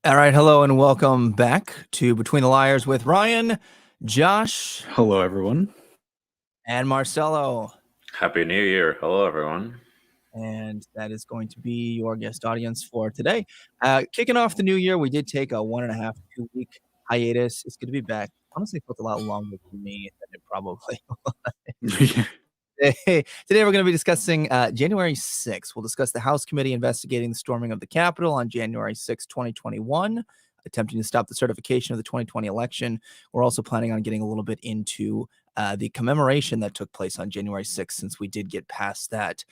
All right, hello and welcome back to Between the Liars with Ryan, Josh, Hello, everyone. and Marcelo. Happy New Year. Hello, everyone. And that is going to be your guest audience for today. Kicking off the new year, we did take a 1.5 to 2 week hiatus. It's good to be back. Honestly, it felt a lot longer for me than it probably was. Today we're going to be discussing January 6th. We'll discuss the House Committee investigating the storming of the Capitol on January 6, 2021, attempting to stop the certification of the 2020 election. We're also planning on getting a little bit into the commemoration that took place on January 6th, since we did get past that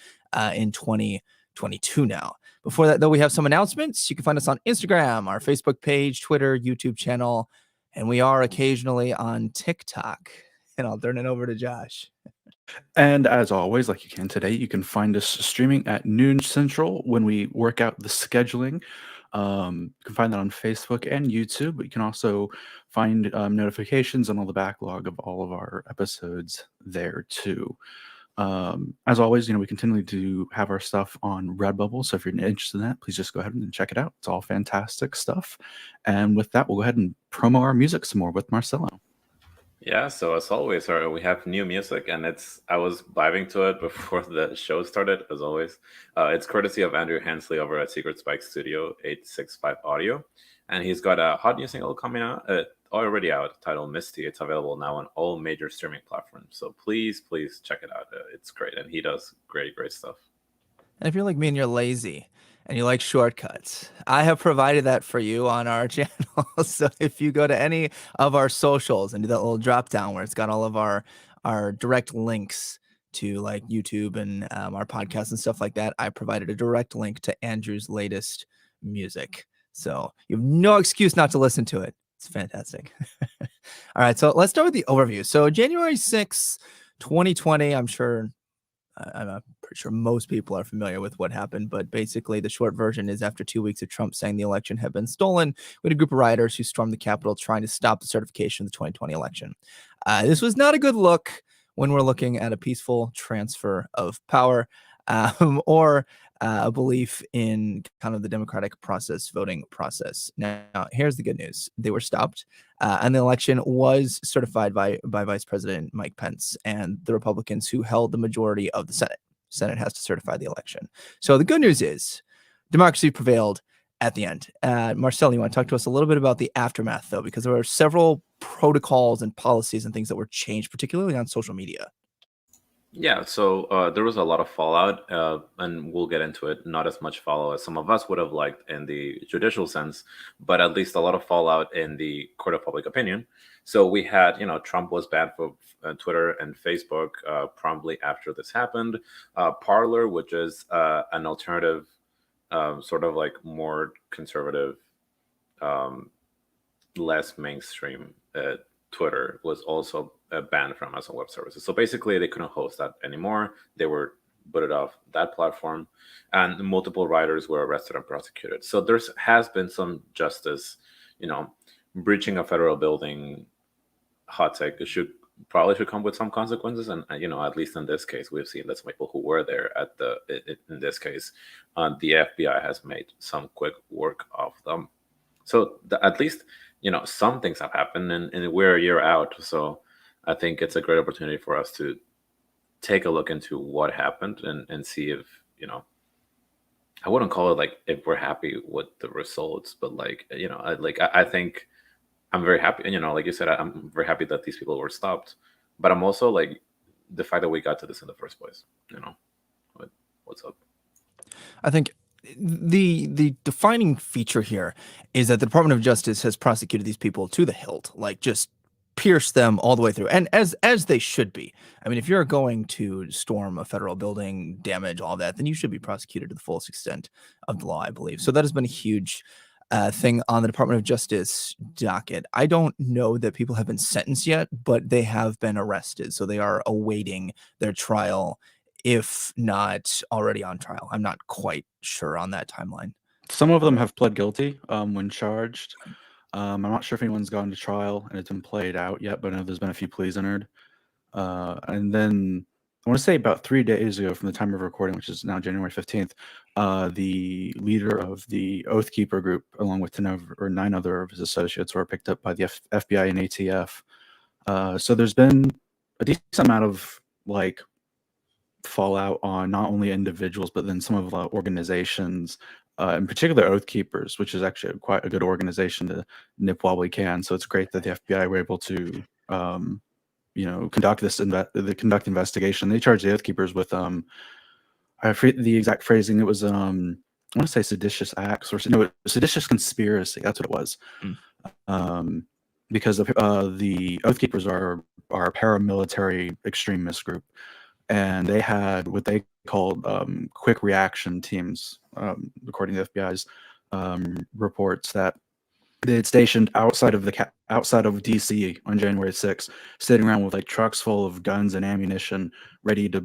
in 2022 now. Before that, though, we have some announcements. You can find us on Instagram, our Facebook page, Twitter, YouTube channel, and we are occasionally on TikTok. And I'll turn it over to Josh. And as always, like you can today, you can find us streaming at noon Central when we work out the scheduling. You can find that on Facebook and YouTube, but you can also find notifications and all the backlog of all of our episodes there too. As always, we continue to have our stuff on Redbubble, so if you're interested in that, please just go ahead and check it out. It's all fantastic stuff. And with that, we'll go ahead and promo our music some more with Marcelo. Yeah, so as always, we have new music, and I was vibing to it before the show started, as always. It's courtesy of Andrew Hensley over at Secret Spike Studio 865 Audio, and he's got a hot new single coming out, already out, titled Misty. It's available now on all major streaming platforms, so please check it out. It's great, and he does great stuff. And if you're like me and you're lazy and you like shortcuts, I have provided that for you on our channel. So if you go to any of our socials and do that little drop down where it's got all of our direct links to like YouTube and our podcasts and stuff like that, I provided a direct link to Andrew's latest music. So you have no excuse not to listen to it. It's fantastic. All right, so let's start with the overview. So January 6th, 2020, I'm pretty sure most people are familiar with what happened, but basically the short version is after 2 weeks of Trump saying the election had been stolen, we had a group of rioters who stormed the Capitol trying to stop the certification of the 2020 election. This was not a good look when we're looking at a peaceful transfer of power or a belief in kind of the democratic process, voting process. Now, here's the good news. They were stopped, and the election was certified by Vice President Mike Pence and the Republicans who held the majority of the Senate. Senate has to certify the election. So the good news is democracy prevailed at the end. Marcel, you want to talk to us a little bit about the aftermath, though, because there were several protocols and policies and things that were changed, particularly on social media. Yeah, so there was a lot of fallout, and we'll get into it. Not as much fallout as some of us would have liked in the judicial sense, but at least a lot of fallout in the court of public opinion. So we had, Trump was banned from Twitter and Facebook promptly after this happened. Parler, which is an alternative, sort of like more conservative, less mainstream Twitter, was also banned from Amazon Web Services. So basically, they couldn't host that anymore. They were booted off that platform, and multiple writers were arrested and prosecuted. So there has been some justice. Breaching a federal building, hot take, probably should come with some consequences. And at least in this case, we've seen that some people who were there in this case, the FBI has made some quick work of them. So at least some things have happened, and we're a year out. So I think it's a great opportunity for us to take a look into what happened and see if, I wouldn't call it like if we're happy with the results, but I think I'm very happy. Like you said, I'm very happy that these people were stopped, but I'm also like the fact that we got to this in the first place, what's up. I think the defining feature here is that the Department of Justice has prosecuted these people to the hilt, like just pierced them all the way through, and as they should be. I mean, if you're going to storm a federal building, damage all that, then you should be prosecuted to the fullest extent of the law, I believe. So that has been a huge thing on the Department of Justice docket. I don't know that people have been sentenced yet, but they have been arrested, so they are awaiting their trial, if not already on trial. I'm not quite sure on that timeline. Some of them have pled guilty when charged. I'm not sure if anyone's gone to trial and it's been played out yet, but I know there's been a few pleas entered. And then I want to say about 3 days ago from the time of recording, which is now January 15th, the leader of the Oath Keeper group, along with 9 other of his associates, were picked up by the FBI and ATF. So there's been a decent amount of like fallout on not only individuals, but then some of the organizations, in particular Oath Keepers, which is actually quite a good organization to nip while we can. So it's great that the FBI were able to, conduct conduct investigation. They charged the Oath Keepers with, I forget the exact phrasing. It was, I want to say seditious acts, or no, seditious conspiracy. That's what it was. Because the Oath Keepers are a paramilitary extremist group, and they had what they called quick reaction teams, according to the FBI's reports, that they had stationed outside of DC on January 6th, sitting around with like trucks full of guns and ammunition, ready to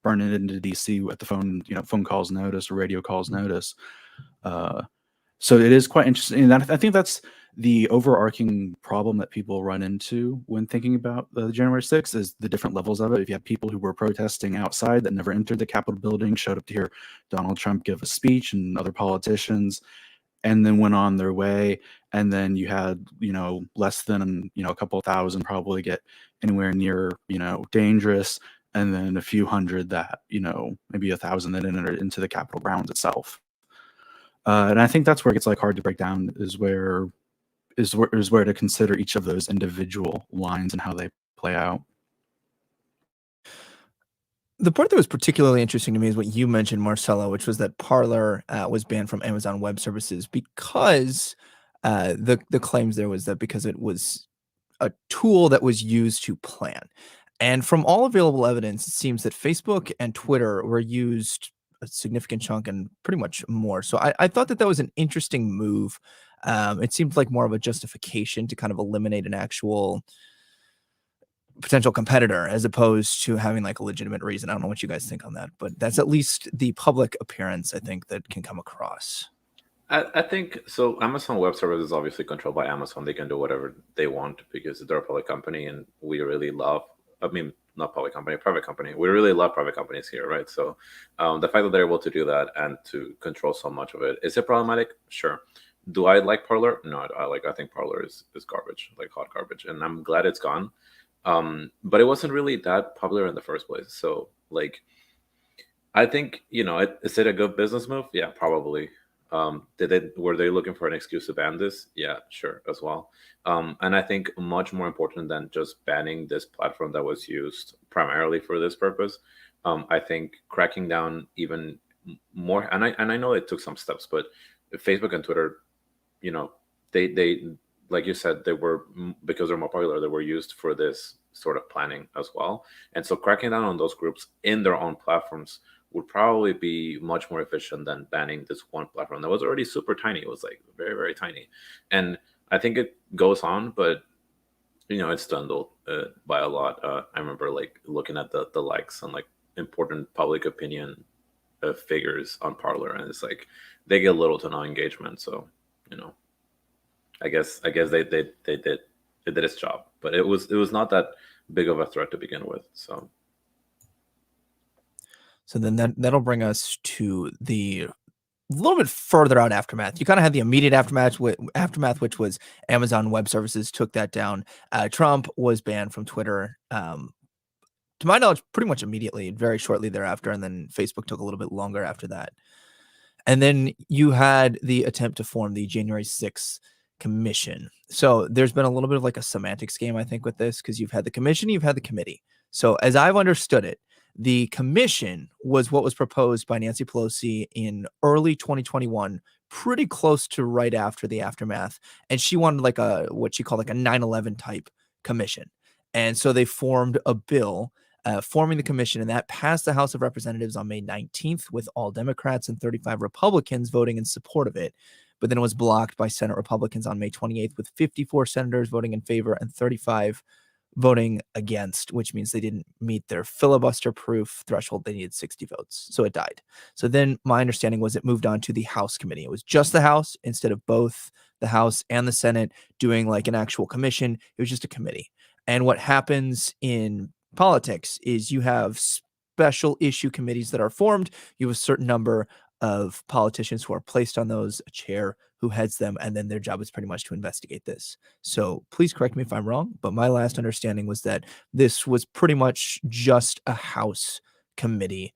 burn it into DC at the phone calls notice or radio calls notice. So it is quite interesting, and I think that's the overarching problem that people run into when thinking about the January 6th is the different levels of it. If you have people who were protesting outside that never entered the Capitol building, showed up to hear Donald Trump give a speech and other politicians, and then went on their way, and then you had less than a couple thousand probably get anywhere near dangerous, and then a few hundred that maybe 1,000 that entered into the Capitol grounds itself. And I think that's where it gets like hard to break down, is where to consider each of those individual lines and how they play out. The part that was particularly interesting to me is what you mentioned, Marcelo, which was that Parler was banned from Amazon Web Services because the claims there was that because it was a tool that was used to plan. And from all available evidence, it seems that Facebook and Twitter were used a significant chunk and pretty much more. So I thought that was an interesting move. It seemed like more of a justification to kind of eliminate an actual potential competitor as opposed to having like a legitimate reason. I don't know what you guys think on that, but that's at least the public appearance I think that can come across. I think so. Amazon Web Services is obviously controlled by Amazon. They can do whatever they want because they're a public company, and we really love. I mean, not public company, private company. We really love private companies here, right? So, the fact that they're able to do that and to control so much of it, is it problematic? Sure. Do I like Parler? No, I think Parler is garbage, like hot garbage, and I'm glad it's gone. But it wasn't really that popular in the first place. So, like, I think is it a good business move? Yeah, probably. Were they looking for an excuse to ban this? Yeah, sure, as well. And I think much more important than just banning this platform that was used primarily for this purpose, I think cracking down even more. And I know it took some steps, but Facebook and Twitter, they like you said, they were, because they're more popular, they were used for this sort of planning as well. And so cracking down on those groups in their own platforms would probably be much more efficient than banning this one platform that was already super tiny. It was like very, very tiny. And I think it goes on, but it's dwindled by a lot. I remember like looking at the likes on like important public opinion figures on Parler, and it's like they get little to no engagement. So, I guess they did its job, but it was not that big of a threat to begin with. So then that'll bring us to the little bit further out aftermath. You kind of had the immediate aftermath, which was Amazon Web Services took that down. Trump was banned from Twitter, to my knowledge, pretty much immediately, very shortly thereafter, and then Facebook took a little bit longer after that. And then you had the attempt to form the January 6th commission. So there's been a little bit of like a semantics game, I think, with this, because you've had the commission, you've had the committee. So as I've understood it, The commission was what was proposed by Nancy Pelosi in early 2021, pretty close to right after the aftermath. And she wanted like what she called like a 9/11 type commission. And so they formed a bill forming the commission, and that passed the House of Representatives on May 19th with all Democrats and 35 Republicans voting in support of it. But then it was blocked by Senate Republicans on May 28th with 54 senators voting in favor and 35 voting against, which means they didn't meet their filibuster proof threshold. They needed 60 votes. So it died. So then my understanding was it moved on to the House committee. It was just the House instead of both the House and the Senate doing like an actual commission. It was just a committee. And what happens in politics is you have special issue committees that are formed. You have a certain number of politicians who are placed on those, a chair who heads them, and then their job is pretty much to investigate this. So please correct me if I'm wrong, but my last understanding was that this was pretty much just a House committee,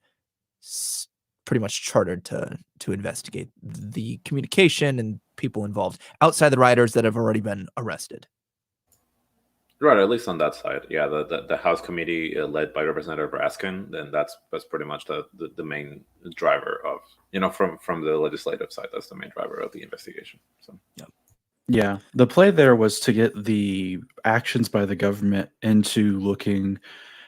pretty much chartered to investigate the communication and people involved outside the rioters that have already been arrested. Right, at least on that side, yeah. The House committee led by Representative Raskin, then that's pretty much the main driver of, from the legislative side, that's the main driver of the investigation. So Yeah, the play there was to get the actions by the government into looking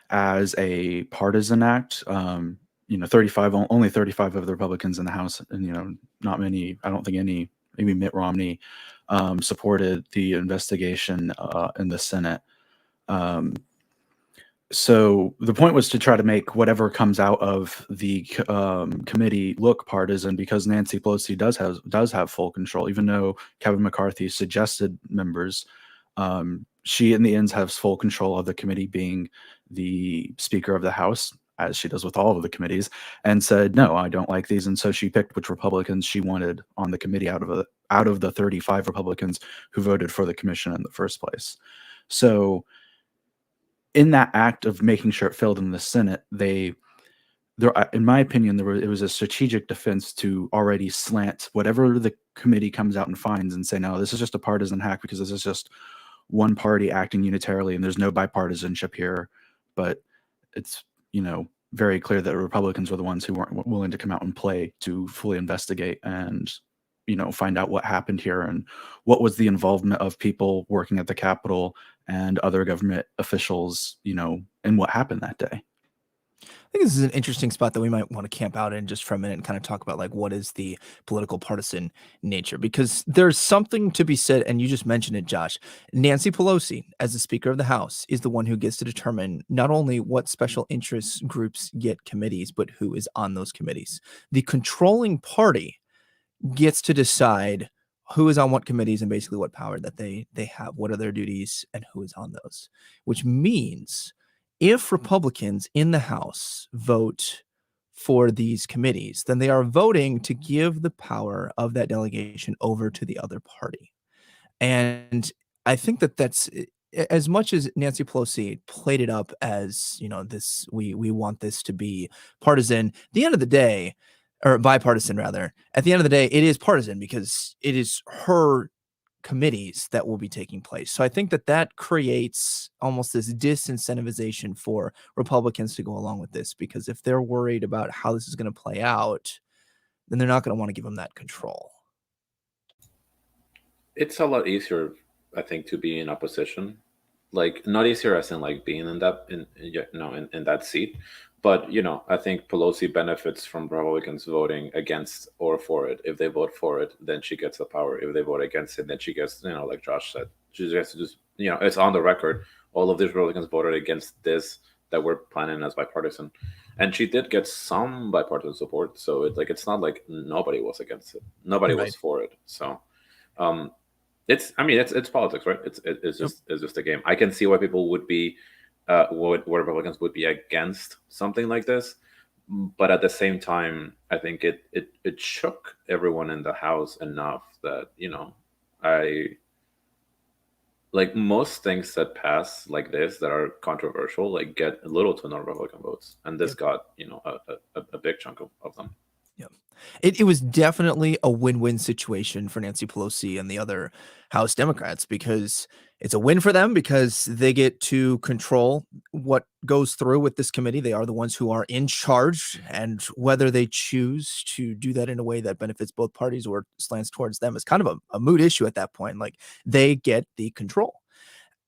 as a partisan act. 35, only 35 of the Republicans in the House, and not many. I don't think any. Maybe Mitt Romney supported the investigation in the Senate. So the point was to try to make whatever comes out of the committee look partisan, because Nancy Pelosi does have full control, even though Kevin McCarthy suggested members. She in the end has full control of the committee, being the Speaker of the House, as she does with all of the committees, and said, no, I don't like these. And so she picked which Republicans she wanted on the committee out of the 35 Republicans who voted for the commission in the first place. So in that act of making sure it failed in the Senate, in my opinion, it was a strategic defense to already slant whatever the committee comes out and finds and say, no, this is just a partisan hack because this is just one party acting unitarily and there's no bipartisanship here. But it's, very clear that Republicans were the ones who weren't willing to come out and play to fully investigate and, find out what happened here and what was the involvement of people working at the Capitol and other government officials, and what happened that day. I think this is an interesting spot that we might want to camp out in just for a minute and kind of talk about like what is the political partisan nature, because there's something to be said, and you just mentioned it, Josh. Nancy Pelosi, as the Speaker of the House, is the one who gets to determine not only what special interest groups get committees, but who is on those committees. The controlling party gets to decide who is on what committees and basically what power that they have, what are their duties, and who is on those, which means if Republicans in the House vote for these committees, then they are voting to give the power of that delegation over to the other party. And I think that that's, as much as Nancy Pelosi played it up as, this, we want this to be partisan, at the end of the day, or bipartisan rather, at the end of the day, it is partisan because it is her committees that will be taking place. So I think that creates almost this disincentivization for Republicans to go along with this, because if they're worried about how this is going to play out, then they're not going to want to give them that control. It's a lot easier, I think, to be in opposition. Like, not easier as in like being in that in that seat, but I think Pelosi benefits from Republicans voting against or for it. If they vote for it, then she gets the power. If they vote against it, then she gets, like Josh said, she gets to just, it's on the record. All of these Republicans voted against this that we're planning as bipartisan, and she did get some bipartisan support. So it's not like nobody was against it, nobody was for it. So, it's politics, right? It's just a game. I can see why people would be, what Republicans would be against something like this, but at the same time, I think it shook everyone in the House enough that I like most things that pass like this that are controversial, like get little to no Republican votes, and this got a big chunk of them. Yep. It was definitely a win-win situation for Nancy Pelosi and the other House Democrats, because it's a win for them because they get to control what goes through with this committee. They are the ones who are in charge, and whether they choose to do that in a way that benefits both parties or slants towards them is kind of a moot issue at that point. Like, they get the control,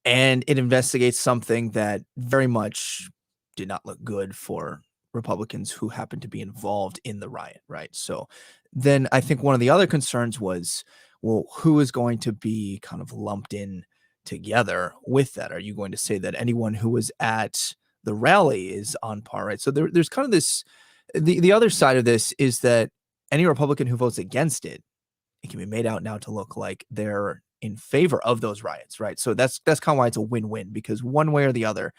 and it investigates something that very much did not look good for Republicans who happened to be involved in the riot, right? So then I think one of the other concerns was, well, who is going to be kind of lumped in together with that? Are you going to say that anyone who was at the rally is on par, right? So there's kind of this, the other side of this is that any Republican who votes against it, it can be made out now to look like they're in favor of those riots, right? So that's kind of why it's a win-win, because one way or the other,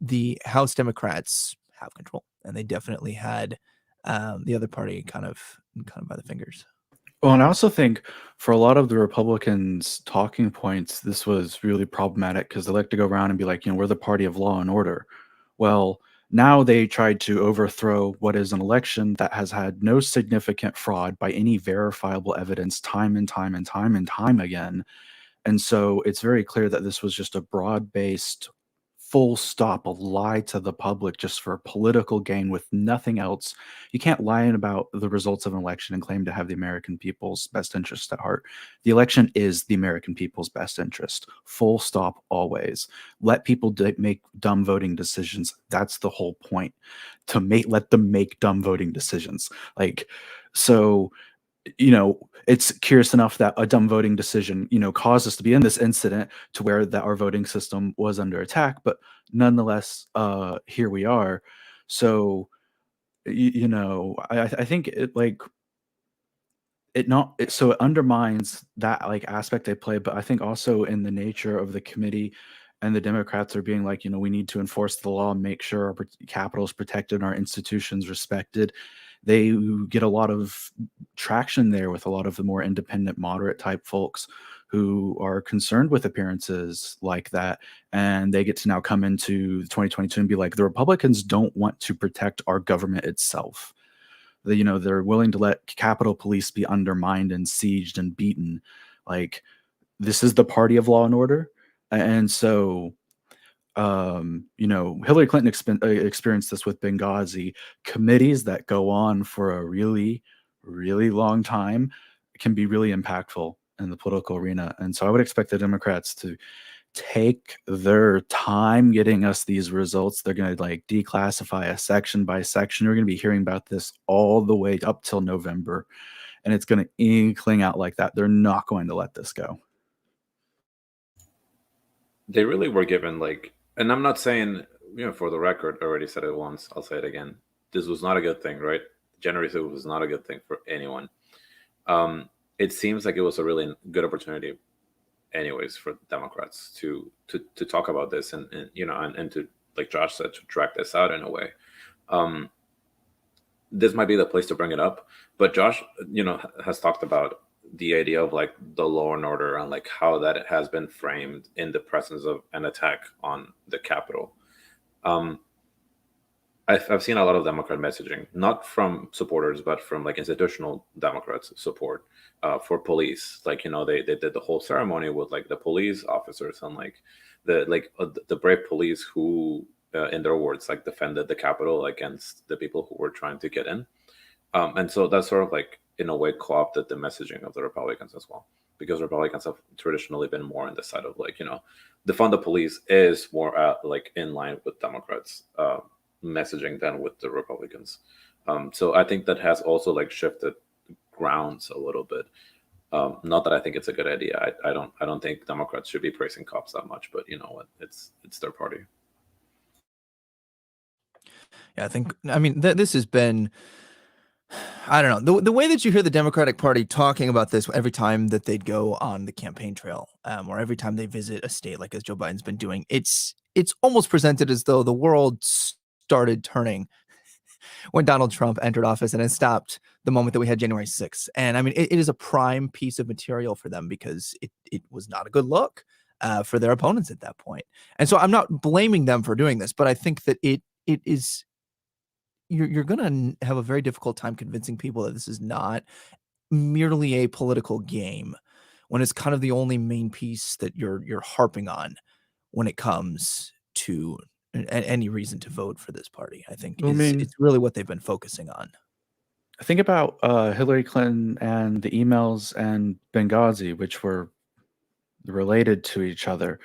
the House Democrats have control, and they definitely had the other party kind of by the fingers. Well, and I also think for a lot of the Republicans' talking points, this was really problematic because they like to go around and be like, we're the party of law and order. Well, now they tried to overthrow what is an election that has had no significant fraud by any verifiable evidence time and time and time and time again. And so it's very clear that this was just a broad-based, full stop, a lie to the public just for political gain with nothing else. You can't lie about the results of an election and claim to have the American people's best interest at heart. The election is the American people's best interest. Full stop, always. Let people make dumb voting decisions. That's the whole point. Let them make dumb voting decisions. So it's curious enough that a dumb voting decision, caused us to be in this incident to where that our voting system was under attack, but nonetheless, here we are. So, I think so it undermines that aspect they play, but I think also in the nature of the committee and the Democrats are being like, we need to enforce the law and make sure our capital is protected and our institutions respected. They get a lot of traction there with a lot of the more independent, moderate type folks who are concerned with appearances like that. And they get to now come into 2022 and be like, the Republicans don't want to protect our government itself. They're willing to let Capitol Police be undermined and sieged and beaten. This is the party of law and order. And so Hillary Clinton experienced this with Benghazi. Committees that go on for a really, really long time can be really impactful in the political arena. And so I would expect the Democrats to take their time getting us these results. They're going to declassify us section by section. We're going to be hearing about this all the way up till November. And it's going to inkling out like that. They're not going to let this go. They really were given and I'm not saying, for the record, I already said it once, I'll say it again. This was not a good thing, right? January 6th was not a good thing for anyone. It seems like it was a really good opportunity anyways for Democrats to talk about this and to, like Josh said, to drag this out in a way. This might be the place to bring it up, but Josh, has talked about the idea of the law and order and how that has been framed in the presence of an attack on the Capitol. I've seen a lot of Democrat messaging, not from supporters, but from institutional Democrats support for police. They did the whole ceremony with the police officers and the brave police who, in their words, defended the Capitol against the people who were trying to get in. And so that's sort of in a way co-opted the messaging of the Republicans as well, because Republicans have traditionally been more on the side of defund the police is more in line with Democrats messaging than with the Republicans. So I think that has also shifted grounds a little bit. Not that I think it's a good idea. I don't think Democrats should be praising cops that much, but you know what? It's their party. Yeah, I mean, this has been, I don't know, the way that you hear the Democratic Party talking about this every time that they'd go on the campaign trail, or every time they visit a state, as Joe Biden's been doing, it's almost presented as though the world started turning when Donald Trump entered office, and it stopped the moment that we had January 6th. And I mean, it is a prime piece of material for them because it was not a good look for their opponents at that point. And so I'm not blaming them for doing this, but I think that it is you're gonna have a very difficult time convincing people that this is not merely a political game when it's kind of the only main piece that you're harping on when it comes to any reason to vote for this party. I think I mean, it's really what they've been focusing on. think about Hillary Clinton and the emails and Benghazi, which were related to each other.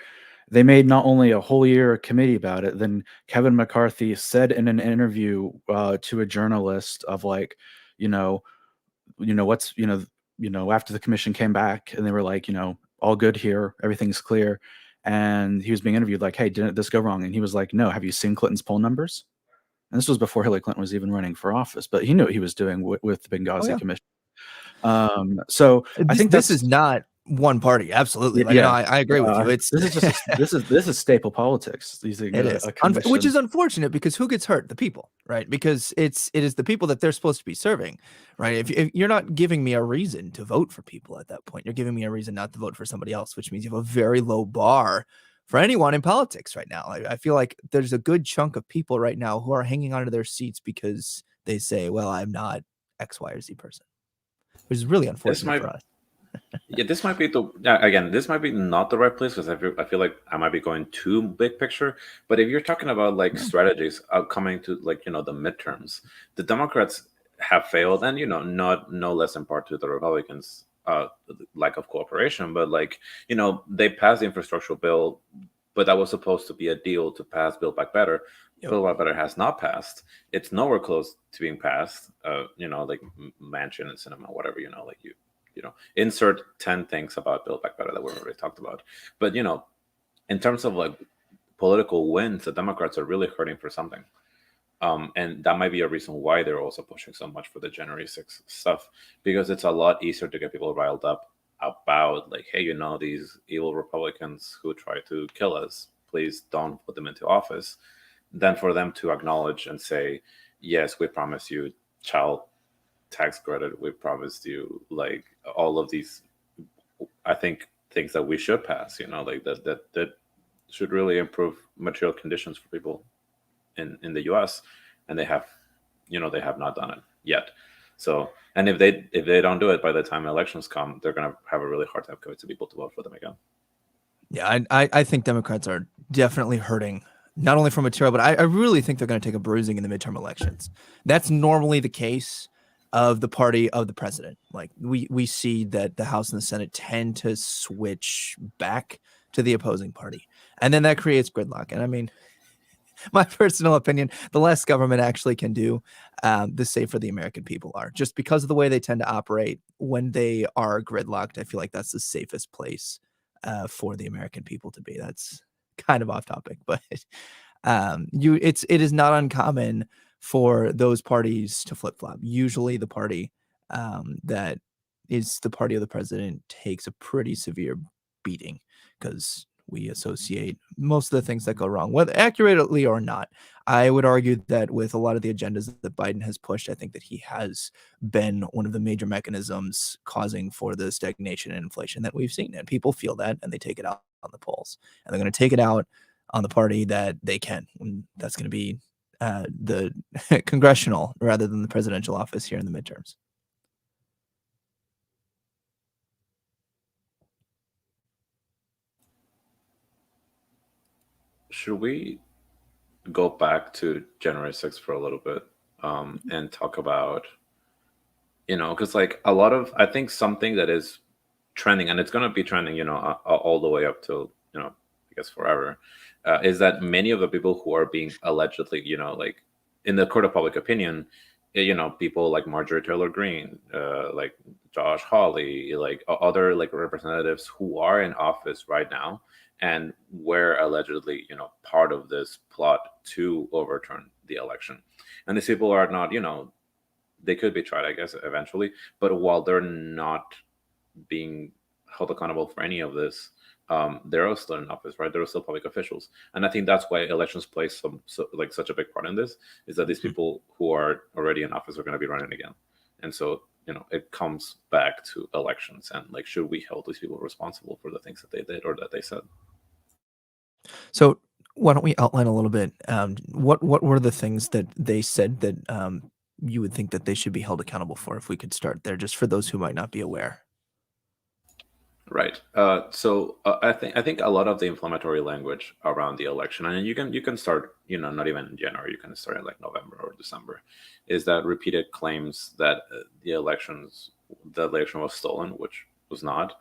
They made not only a whole year committee about it, then Kevin McCarthy said in an interview to a journalist of like, you know, what's after the commission came back and they were like, all good here, everything's clear, and he was being interviewed like, hey, didn't this go wrong? And he was like, no, have you seen Clinton's poll numbers? And this was before Hillary Clinton was even running for office, but he knew what he was doing with the Oh Benghazi yeah. commission. So I think This is that's not one party. Absolutely. Like, no, yeah. I agree with you. It's This is just this is staple politics. Using it is a which is commission. unfortunate because who gets hurt? The people, right? Because it is the people that they're supposed to be serving, right? If you're not giving me a reason to vote for people at that point, you're giving me a reason not to vote for somebody else, which means you have a very low bar for anyone in politics right now. I feel like there's a good chunk of people right now who are hanging onto their seats because they say, "Well, I'm not X, Y, or Z person," which is really This unfortunate might for us. Yeah, this might be again, this might be not the right place because I feel like I might be going too big picture. But if you're talking about like Yeah. strategies coming to like the midterms, the Democrats have failed, and not no less in part to the Republicans lack of cooperation. But like they passed the infrastructure bill, but that was supposed to be a deal to pass Build Back Better. Yep. Build Back Better has not passed. It's nowhere close to being passed. Like Mansion and Cinema, whatever. Like insert 10 things about Build Back Better that we've already talked about. But in terms of like political wins, the Democrats are really hurting for something. And that might be a reason why they're also pushing so much for the January 6th stuff, because it's a lot easier to get people riled up about like, hey, these evil Republicans who try to kill us, please don't put them into office, than for them to acknowledge and say, yes, we promise you child tax credit, we promised you like all of these, I think, things that we should pass, like that should really improve material conditions for people in the US, and they have not done it yet. So, and if they don't do it by the time elections come, they're going to have a really hard time convincing people to vote for them again. Yeah, I think Democrats are definitely hurting, not only from material, but I really think they're going to take a bruising in the midterm elections. That's normally the case of the party of the president. Like we see that the House and the Senate tend to switch back to the opposing party, and then that creates gridlock. And I mean, my personal opinion, the less government actually can do, the safer the American people are. Just because of the way they tend to operate when they are gridlocked, I feel like that's the safest place for the American people to be. That's kind of off topic, but it is not uncommon for those parties to flip flop. Usually, the party that is the party of the president takes a pretty severe beating because we associate most of the things that go wrong, whether accurately or not. I would argue that with a lot of the agendas that Biden has pushed, I think that he has been one of the major mechanisms causing for the stagnation and inflation that we've seen. And people feel that and they take it out on the polls. And they're going to take it out on the party that they can. And that's going to be the congressional rather than the presidential office here in the midterms. Should we go back to January 6th for a little bit and talk about, because like a lot of, I think something that is trending, and it's going to be trending, all the way up till, I guess forever, is that many of the people who are being allegedly, like in the court of public opinion, people like Marjorie Taylor Greene, like Josh Hawley, like other like representatives who are in office right now and were allegedly, part of this plot to overturn the election. And these people are not, they could be tried, I guess, eventually. But while they're not being held accountable for any of this, they're all still in office, right? They're still public officials, and I think that's why elections play such a big part in this. Is that these people who are already in office are going to be running again, and so it comes back to elections and like, should we hold these people responsible for the things that they did or that they said? So Why don't we outline a little bit? What were the things that they said that you would think that they should be held accountable for? If we could start there, just for those who might not be aware. Right. I think a lot of the inflammatory language around the election, and you can start, not even in January, you can start in like November or December, is that repeated claims that the election was stolen, which was not,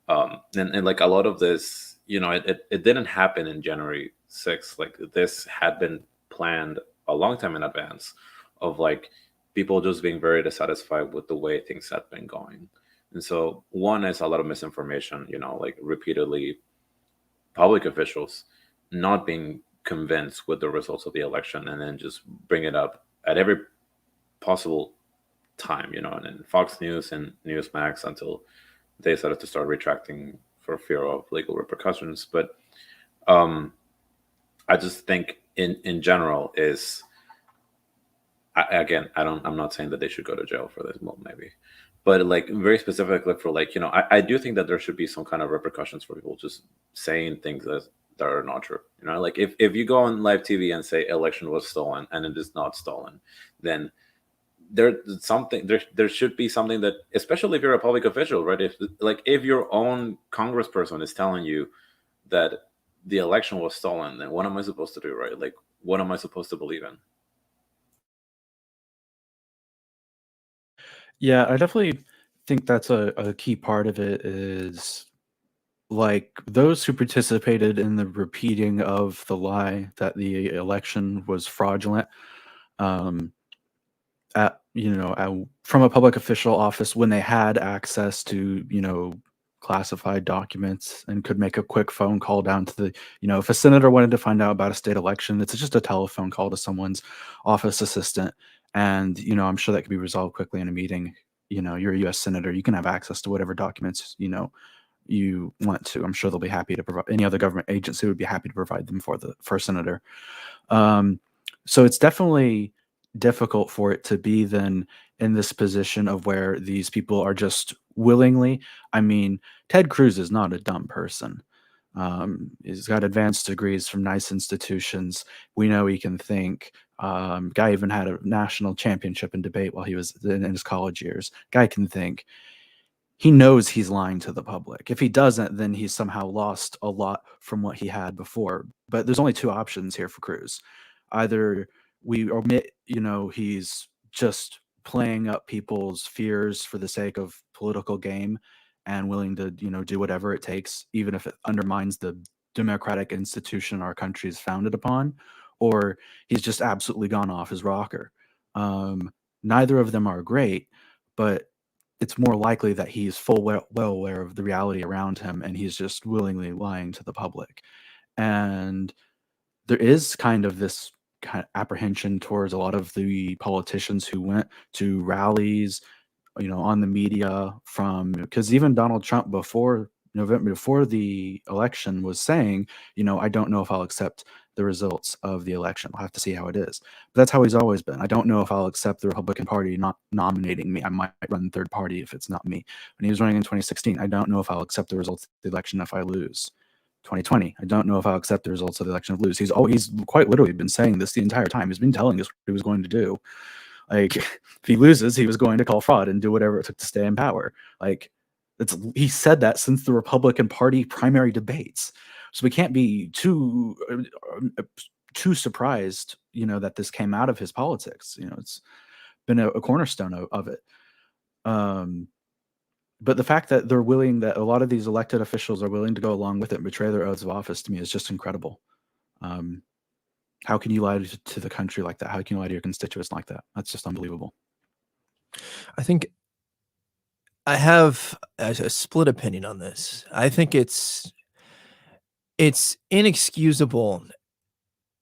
and like a lot of this, it didn't happen in January 6th. Like this had been planned a long time in advance, of like people just being very dissatisfied with the way things had been going. And so one is a lot of misinformation, like repeatedly public officials not being convinced with the results of the election and then just bring it up at every possible time, and in Fox News and Newsmax until they started to start retracting for fear of legal repercussions. But um, I just think in general is again, I'm not saying that they should go to jail for this. Well, maybe, but like very specifically for like, I do think that there should be some kind of repercussions for people just saying things that are not true. Like if you go on live TV and say election was stolen and it is not stolen, then there should be something that, especially if you're a public official, right? If your own congressperson is telling you that the election was stolen, then what am I supposed to do, right? Like, what am I supposed to believe in? Yeah, I definitely think that's a key part of it is like those who participated in the repeating of the lie that the election was fraudulent. Um, from a public official office when they had access to classified documents and could make a quick phone call down to the if a senator wanted to find out about a state election, it's just a telephone call to someone's office assistant, and I'm sure that could be resolved quickly in a meeting. You're a U.S. senator, you can have access to whatever documents you want to. I'm sure they'll be happy to provide. Any other government agency would be happy to provide them for a senator. um, so it's definitely difficult for it to be then in this position of where these people are just willingly. I mean, Ted Cruz is not a dumb person. He's got advanced degrees from nice institutions. We know he can think. Guy even had a national championship in debate while he was in his college years. Guy can think. He knows he's lying to the public. If he doesn't, then he's somehow lost a lot from what he had before. But there's only two options here for Cruz. Either we omit, he's just playing up people's fears for the sake of political game and willing to, do whatever it takes, even if it undermines the democratic institution our country is founded upon, or he's just absolutely gone off his rocker. Um, Neither of them are great, but it's more likely that he's well aware of the reality around him and he's just willingly lying to the public. And there is kind of this kind of apprehension towards a lot of the politicians who went to rallies, on the media from because even Donald Trump before the election was saying, I don't know if I'll accept the results of the election. I'll have to see how it is. But that's how he's always been. I don't know if I'll accept the Republican Party not nominating me. I might run third party if it's not me. When he was running in 2016, I don't know if I'll accept the results of the election if I lose. 2020, I don't know if I'll accept the results of the election if I lose. He's quite literally been saying this the entire time. He's been telling us what he was going to do. Like, if he loses, he was going to call fraud and do whatever it took to stay in power. Like, he said that since the Republican Party primary debates. So we can't be too surprised, that this came out of his politics. It's been a cornerstone of it. But the fact that that a lot of these elected officials are willing to go along with it and betray their oaths of office to me is just incredible. How can you lie to the country like that? How can you lie to your constituents like that? That's just unbelievable. I think I have a split opinion on this. I think it's inexcusable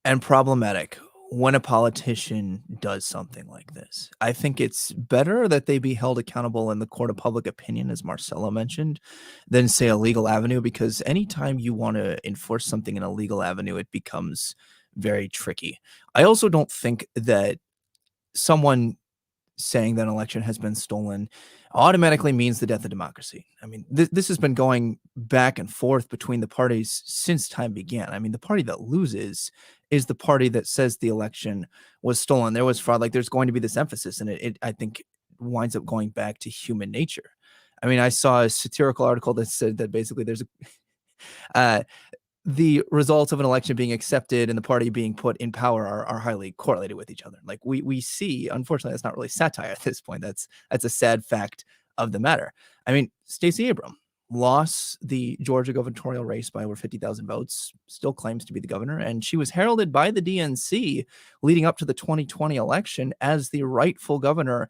and problematic when a politician does something like this. I think it's better that they be held accountable in the court of public opinion, as Marcelo mentioned, than say a legal avenue, because anytime you want to enforce something in a legal avenue, it becomes very tricky. I also don't think that someone saying that an election has been stolen automatically means the death of democracy. I mean, this has been going back and forth between the parties since time began. I mean, the party that loses is the party that says the election was stolen. There was fraud. Like, there's going to be this emphasis, and it I think winds up going back to human nature. I mean, I saw a satirical article that said that basically there's a the results of an election being accepted and the party being put in power are highly correlated with each other. Like, we see, unfortunately, that's not really satire at this point. That's a sad fact of the matter. I mean, Stacey Abrams lost the Georgia gubernatorial race by over 50,000 votes, still claims to be the governor, and she was heralded by the DNC leading up to the 2020 election as the rightful governor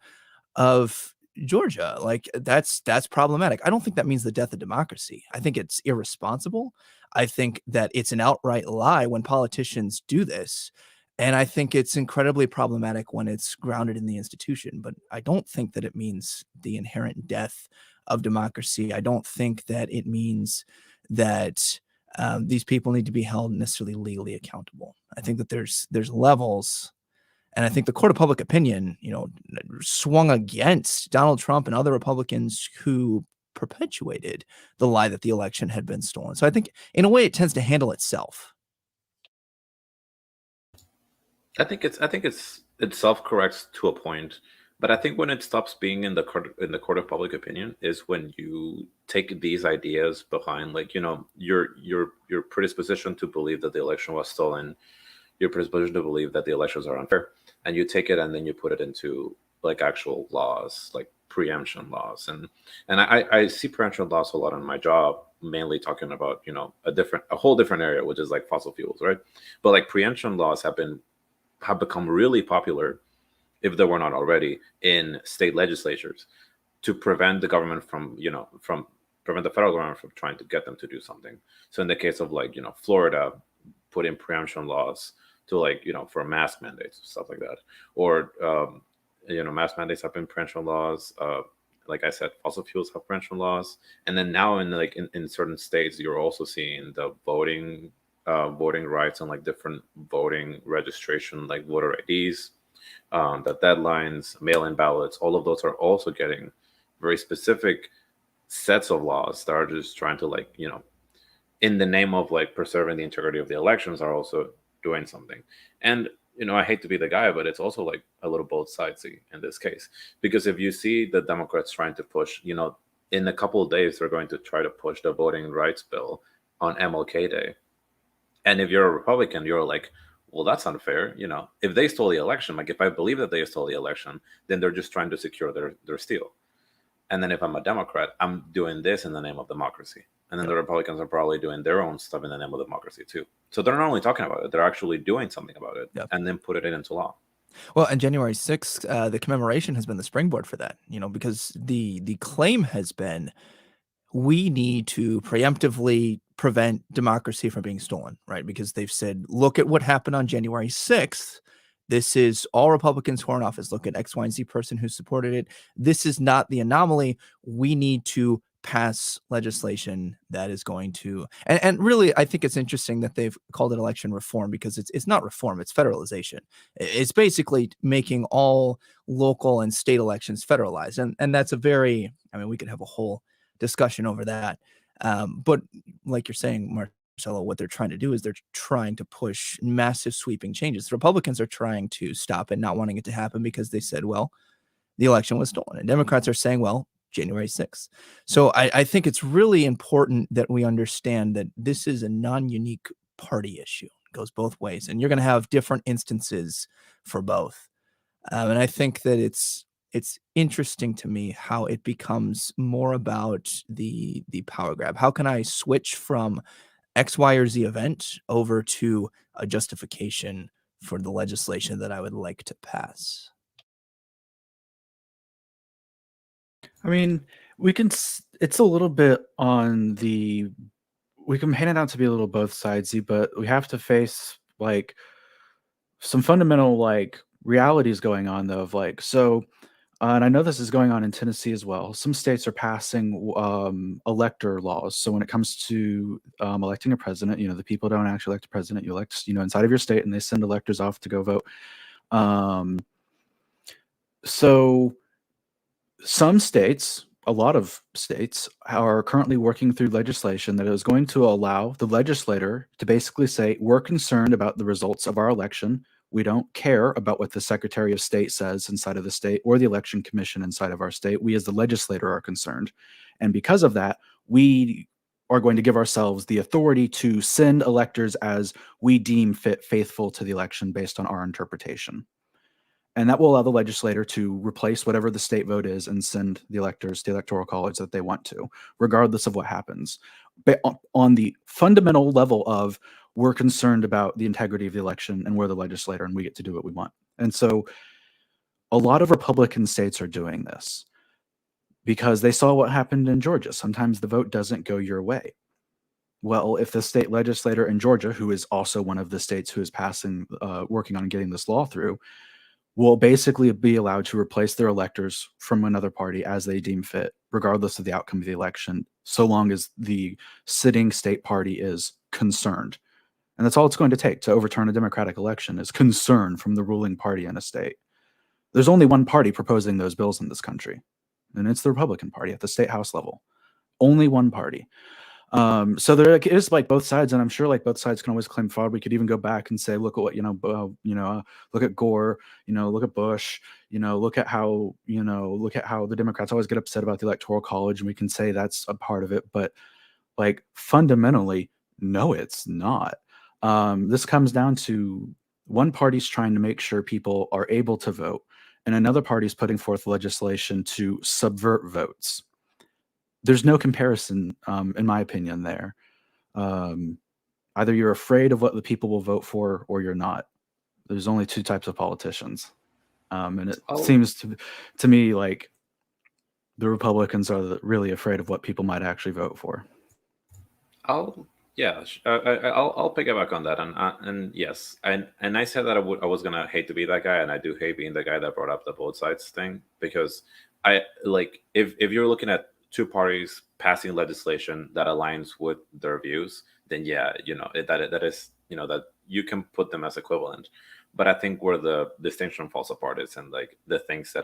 of Georgia. Like, that's problematic. I don't think that means the death of democracy. I think it's irresponsible. I think that it's an outright lie when politicians do this. And I think it's incredibly problematic when it's grounded in the institution. But I don't think that it means the inherent death of democracy. I don't think that it means that these people need to be held necessarily legally accountable. I think that there's levels. And I think the court of public opinion, swung against Donald Trump and other Republicans who perpetuated the lie that the election had been stolen. So I think, in a way, it tends to handle itself. I think it self-corrects to a point, but I think when it stops being in the court of public opinion is when you take these ideas behind, like, your predisposition to believe that the election was stolen, your predisposition to believe that the elections are unfair, and you take it and then you put it into like actual laws, like preemption laws, and I see preemption laws a lot on my job, mainly talking about a whole different area, which is like fossil fuels, right? But like preemption laws have become really popular, if they were not already, in state legislatures to prevent the government from prevent the federal government from trying to get them to do something. So in the case of like Florida put in preemption laws to like for mask mandates, stuff like that, or mask mandates have been preemption laws. Like I said, fossil fuels have preemption laws, and then now in certain states, you're also seeing the voting rights and like different voting registration, like voter IDs, the deadlines, mail-in ballots. All of those are also getting very specific sets of laws that are just trying to like in the name of like preserving the integrity of the elections, are also doing something. And I hate to be the guy, but it's also like a little both sidesy in this case, because if you see the Democrats trying to push, in a couple of days they're going to try to push the voting rights bill on MLK Day, and if you're a Republican, you're like, well, that's unfair. If they stole the election, like if I believe that they stole the election, then they're just trying to secure their steal. And then if I'm a Democrat, I'm doing this in the name of democracy. And then the Republicans are probably doing their own stuff in the name of democracy too. So they're not only talking about it, they're actually doing something about it, and then put it into law. Well, and January 6th, the commemoration has been the springboard for that, because the claim has been, we need to preemptively prevent democracy from being stolen, right? Because they've said, look at what happened on January 6th. This is all Republicans who are in office. Look at X, Y, and Z person who supported it. This is not the anomaly. We need to pass legislation that is going to, and really, I think it's interesting that they've called it election reform, because it's not reform, it's federalization. It's basically making all local and state elections federalized. And that's we could have a whole discussion over that. But like you're saying, Marcelo, what they're trying to do is they're trying to push massive sweeping changes. The Republicans are trying to stop it, not wanting it to happen, because they said, well, the election was stolen. And Democrats are saying, well, January 6th. So I think it's really important that we understand that this is a non-unique party issue. It goes both ways, and you're going to have different instances for both. And I think that it's interesting to me how it becomes more about the power grab. How can I switch from X, Y, or Z event over to a justification for the legislation that I would like to pass? I mean, it's a little bit on we can hand it out to be a little both sidesy, but we have to face like some fundamental like realities going on though, of like, so, and I know this is going on in Tennessee as well. Some states are passing elector laws. So when it comes to electing a president, the people don't actually elect a president. You elect, inside of your state, and they send electors off to go vote. So some states, a lot of states, are currently working through legislation that is going to allow the legislator to basically say, we're concerned about the results of our election. We don't care about what the Secretary of State says inside of the state or the election commission inside of our state. We as the legislator are concerned. And because of that, we are going to give ourselves the authority to send electors as we deem fit, faithful to the election based on our interpretation. And that will allow the legislator to replace whatever the state vote is and send the electors to the electoral college that they want to, regardless of what happens. But on the fundamental level of, we're concerned about the integrity of the election and we're the legislator and we get to do what we want. And so a lot of Republican states are doing this because they saw what happened in Georgia. Sometimes the vote doesn't go your way. Well, if the state legislator in Georgia, who is also one of the states who is working on getting this law through, will basically be allowed to replace their electors from another party as they deem fit, regardless of the outcome of the election, so long as the sitting state party is concerned. And that's all it's going to take to overturn a democratic election, is concern from the ruling party in a state. There's only one party proposing those bills in this country, and it's the Republican Party at the state house level. Only one party. So there is like both sides, and I'm sure like both sides can always claim fraud. We could even go back and say, look at what, look at Gore, look at Bush, look at how the Democrats always get upset about the Electoral College, and we can say that's a part of it. But like fundamentally, no, it's not. This comes down to one party's trying to make sure people are able to vote, and another party's putting forth legislation to subvert votes. There's no comparison, in my opinion, there. Either you're afraid of what the people will vote for or you're not. There's only two types of politicians. And it seems to me like the Republicans are really afraid of what people might actually vote for. I'll piggyback on that, and yes, and I said that I was gonna hate to be that guy, and I do hate being the guy that brought up the both sides thing, because I like if you're looking at two parties passing legislation that aligns with their views, then yeah, that is that you can put them as equivalent. But I think where the distinction falls apart is in like the things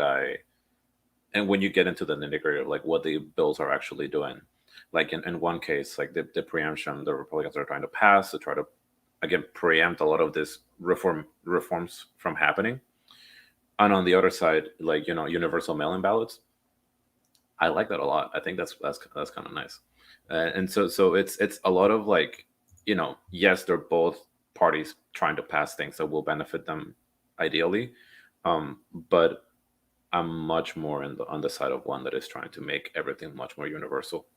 and when you get into the nitty-gritty of like what the bills are actually doing. Like in one case, like the preemption the Republicans are trying to pass to try to again preempt a lot of this reforms from happening. And on the other side, like universal mail-in ballots, I like that a lot. I think that's kind of nice. And so it's a lot of like, yes, they're both parties trying to pass things that will benefit them ideally, but I'm much more on the side of one that is trying to make everything much more universal,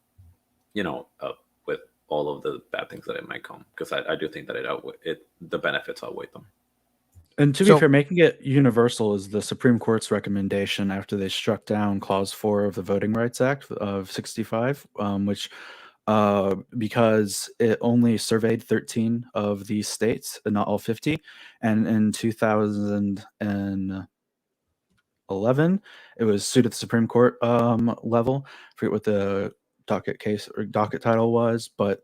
with all of the bad things that it might come, because I do think that the benefits outweigh them. And to be fair, making it universal is the Supreme Court's recommendation after they struck down Clause 4 of the Voting Rights Act of 65, which because it only surveyed 13 of these states and not all 50. And in 2011, it was sued at the Supreme Court level. I forget what the docket title was, but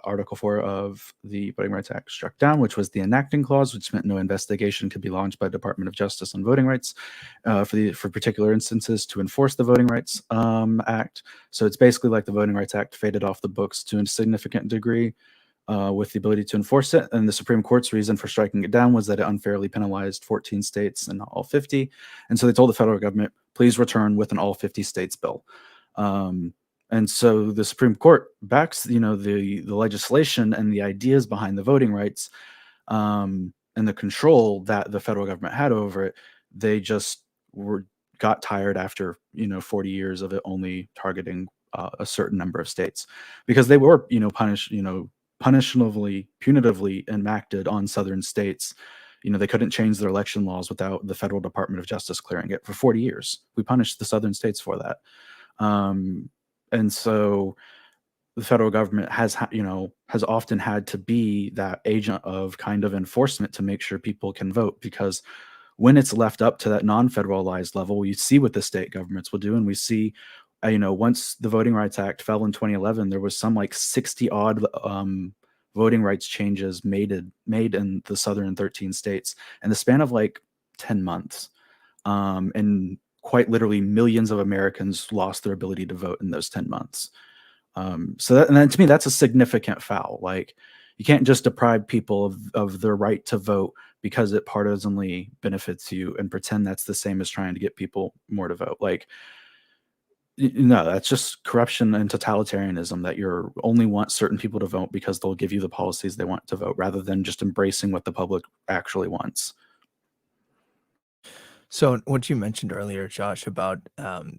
Article 4 of the Voting Rights Act struck down, which was the enacting clause, which meant no investigation could be launched by the Department of Justice on voting rights for particular instances to enforce the Voting Rights Act. So it's basically like the Voting Rights Act faded off the books to a significant degree with the ability to enforce it. And the Supreme Court's reason for striking it down was that it unfairly penalized 14 states and not all 50. And so they told the federal government, please return with an all 50 states bill. And so the Supreme Court backs, the legislation and the ideas behind the voting rights, and the control that the federal government had over it. They just got tired after 40 years of it only targeting a certain number of states, because they were punitively enacted on southern states. They couldn't change their election laws without the federal Department of Justice clearing it. For 40 years, we punished the southern states for that. And so the federal government has often had to be that agent of kind of enforcement to make sure people can vote, because when it's left up to that non-federalized level, we see what the state governments will do. And we see, once the Voting Rights Act fell in 2011, there was some like 60 odd voting rights changes made in the southern 13 states in the span of like 10 months. And quite literally millions of Americans lost their ability to vote in those 10 months. So that, and then to me, that's a significant foul. Like, you can't just deprive people of their right to vote because it partisanly benefits you and pretend that's the same as trying to get people more to vote. Like, no, that's just corruption and totalitarianism, that you only want certain people to vote because they'll give you the policies they want to vote, rather than just embracing what the public actually wants. So what you mentioned earlier, Josh, about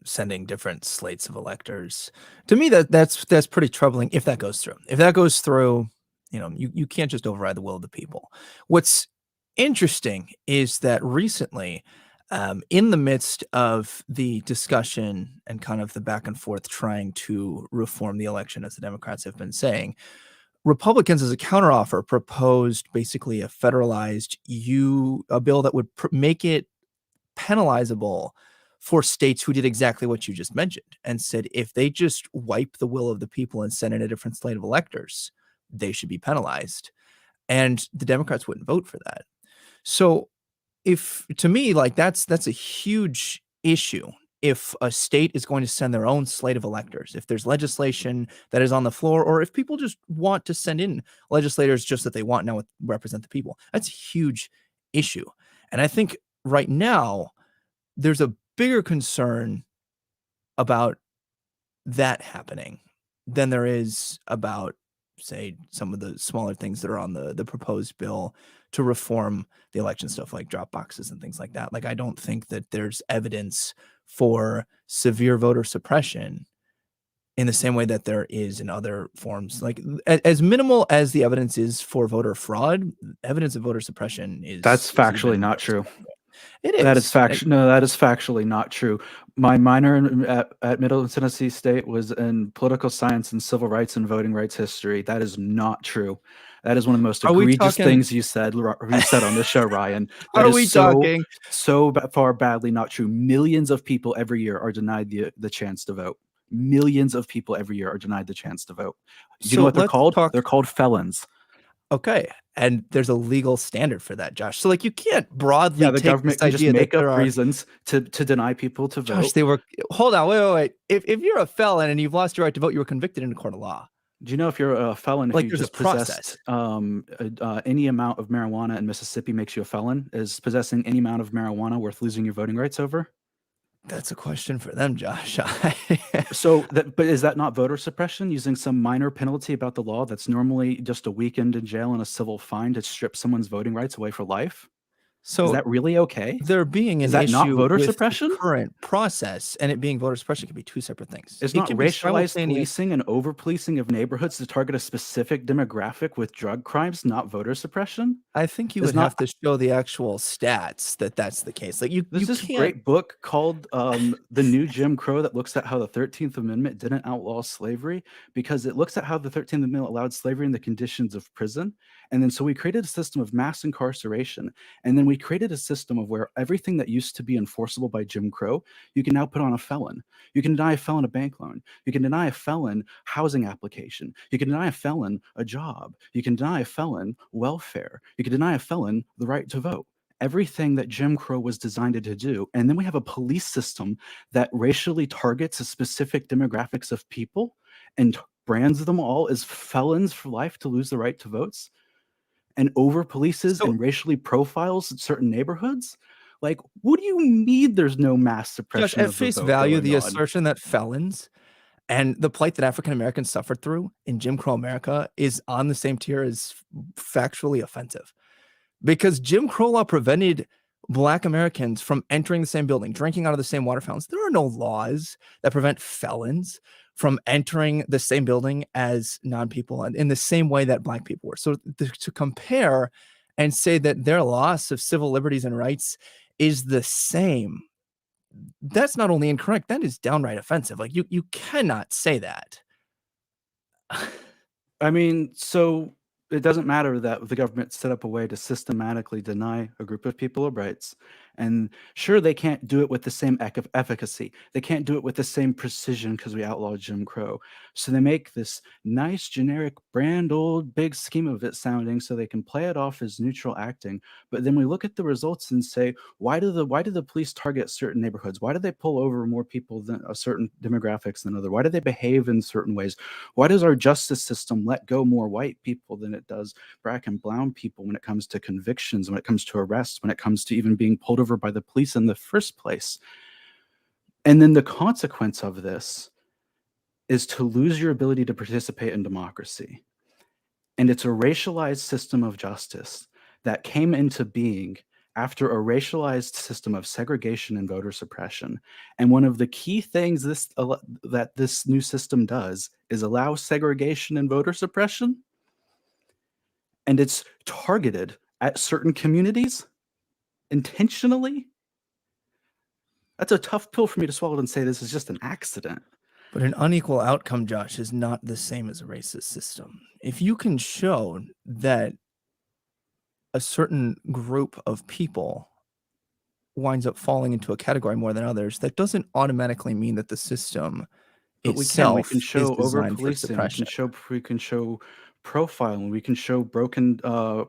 sending different slates of electors, to me that's pretty troubling if that goes through. If that goes through, you can't just override the will of the people. What's interesting is that recently, in the midst of the discussion and kind of the back and forth trying to reform the election, as the Democrats have been saying, Republicans, as a counteroffer, proposed basically a federalized a bill that would make it penalizable for states who did exactly what you just mentioned, and said if they just wipe the will of the people and send in a different slate of electors, they should be penalized. And the Democrats wouldn't vote for that. So if, to me, like, that's a huge issue. If a state is going to send their own slate of electors, if there's legislation that is on the floor, or if people just want to send in legislators just that they want now to represent the people, that's a huge issue. And I think right now there's a bigger concern about that happening than there is about, say, some of the smaller things that are on the proposed bill to reform the election stuff, like drop boxes and things like that. Like, I don't think that there's evidence for severe voter suppression in the same way that there is in other forms. Like, as minimal as the evidence is for voter fraud, evidence of voter suppression That's is factually even not more true. significant. It is. That is no, that is factually not true. My minor at Middle Tennessee State was in political science and civil rights and voting rights history. That is not true. That is one of the most Are we egregious talking? things you said on this show, Ryan. That Are is we so talking? far badly not true. Millions of people every year are denied the chance to vote. Millions of people every year are denied the chance to vote. You know So what they're let's called? talk. They're called felons. Okay. And there's a legal standard for that, Josh. So, like, you can't broadly Yeah, the take government this can just idea that make up there are. reasons to deny people to Josh, vote. hold on, wait. If you're a felon and you've lost your right to vote, you were convicted in a court of law. Do you know if you're a felon, if Like, you there's a just process. possessed any amount of marijuana in Mississippi makes you a felon? Is possessing any amount of marijuana worth losing your voting rights over? That's a question for them, Josh. So, but is that not voter suppression, using some minor penalty about the law that's normally just a weekend in jail and a civil fine to strip someone's voting rights away for life? Is So that really okay? there being Is an that not issue voter with the suppression? current process and it being voter suppression can be two separate things. Is It not can be racialized simultaneous. policing and over policing of neighborhoods to target a specific demographic with drug crimes not voter suppression? I think you Is would not have to show the actual stats that that's the case. Like, you There's this can't. great book called The New Jim Crow that looks at how the 13th Amendment didn't outlaw slavery, because it looks at how the 13th Amendment allowed slavery in the conditions of prison. And then so we created a system of mass incarceration. And then we created a system of where everything that used to be enforceable by Jim Crow, you can now put on a felon. You can deny a felon a bank loan. You can deny a felon housing application. You can deny a felon a job. You can deny a felon welfare. You can deny a felon the right to vote. Everything that Jim Crow was designed to do. And then we have a police system that racially targets a specific demographics of people and brands them all as felons for life to lose the right to votes, and over polices So, and racially profiles certain neighborhoods. Like, what do you mean there's no mass Josh, suppression at of the face vote value, going the on? assertion that felons and the plight that African Americans suffered through in Jim Crow America is on the same tier as factually offensive. Because Jim Crow law prevented Black Americans from entering the same building, drinking out of the same water fountains. There are no laws that prevent felons from entering the same building as non-people in the same way that Black people were. So to compare and say that their loss of civil liberties and rights is the same, that's not only incorrect, that is downright offensive. Like, you cannot say that. I mean, so it doesn't matter that the government set up a way to systematically deny a group of people of rights, And sure, they can't do it with the same efficacy. They can't do it with the same precision because we outlawed Jim Crow. So they make this nice, generic, brand old, big scheme of it sounding so they can play it off as neutral acting. But then we look at the results and say, why do the police target certain neighborhoods? Why do they pull over more people than certain demographics than other? Why do they behave in certain ways? Why does our justice system let go more white people than it does black and brown people when it comes to convictions, when it comes to arrests, when it comes to even being pulled over by the police in the first place? And then the consequence of this is to lose your ability to participate in democracy. And it's a racialized system of justice that came into being after a racialized system of segregation and voter suppression. And one of the key things that this new system does is allow segregation and voter suppression. And it's targeted at certain communities intentionally. That's a tough pill for me to swallow and say this is just an accident. But an unequal outcome, Josh, is not the same as a racist system. If you can show that a certain group of people winds up falling into a category more than others, that doesn't automatically mean that the system But itself we can is show over designed for policing, we suppression. can show profiling, we can show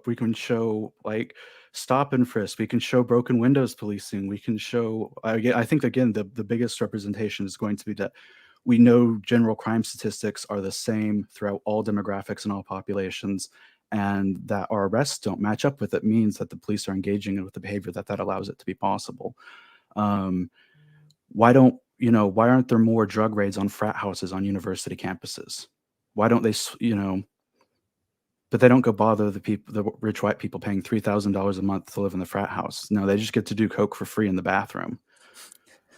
we can show like stop and frisk, we can show broken windows policing, we can show I think again the biggest representation is going to be that we know general crime statistics are the same throughout all demographics and all populations, and that our arrests don't match up with it means that the police are engaging with the behavior that allows it to be possible. Why aren't there more drug raids on frat houses on university campuses? Why don't they, but they don't go bother the rich white people paying $3,000 a month to live in the frat house. No, they just get to do coke for free in the bathroom.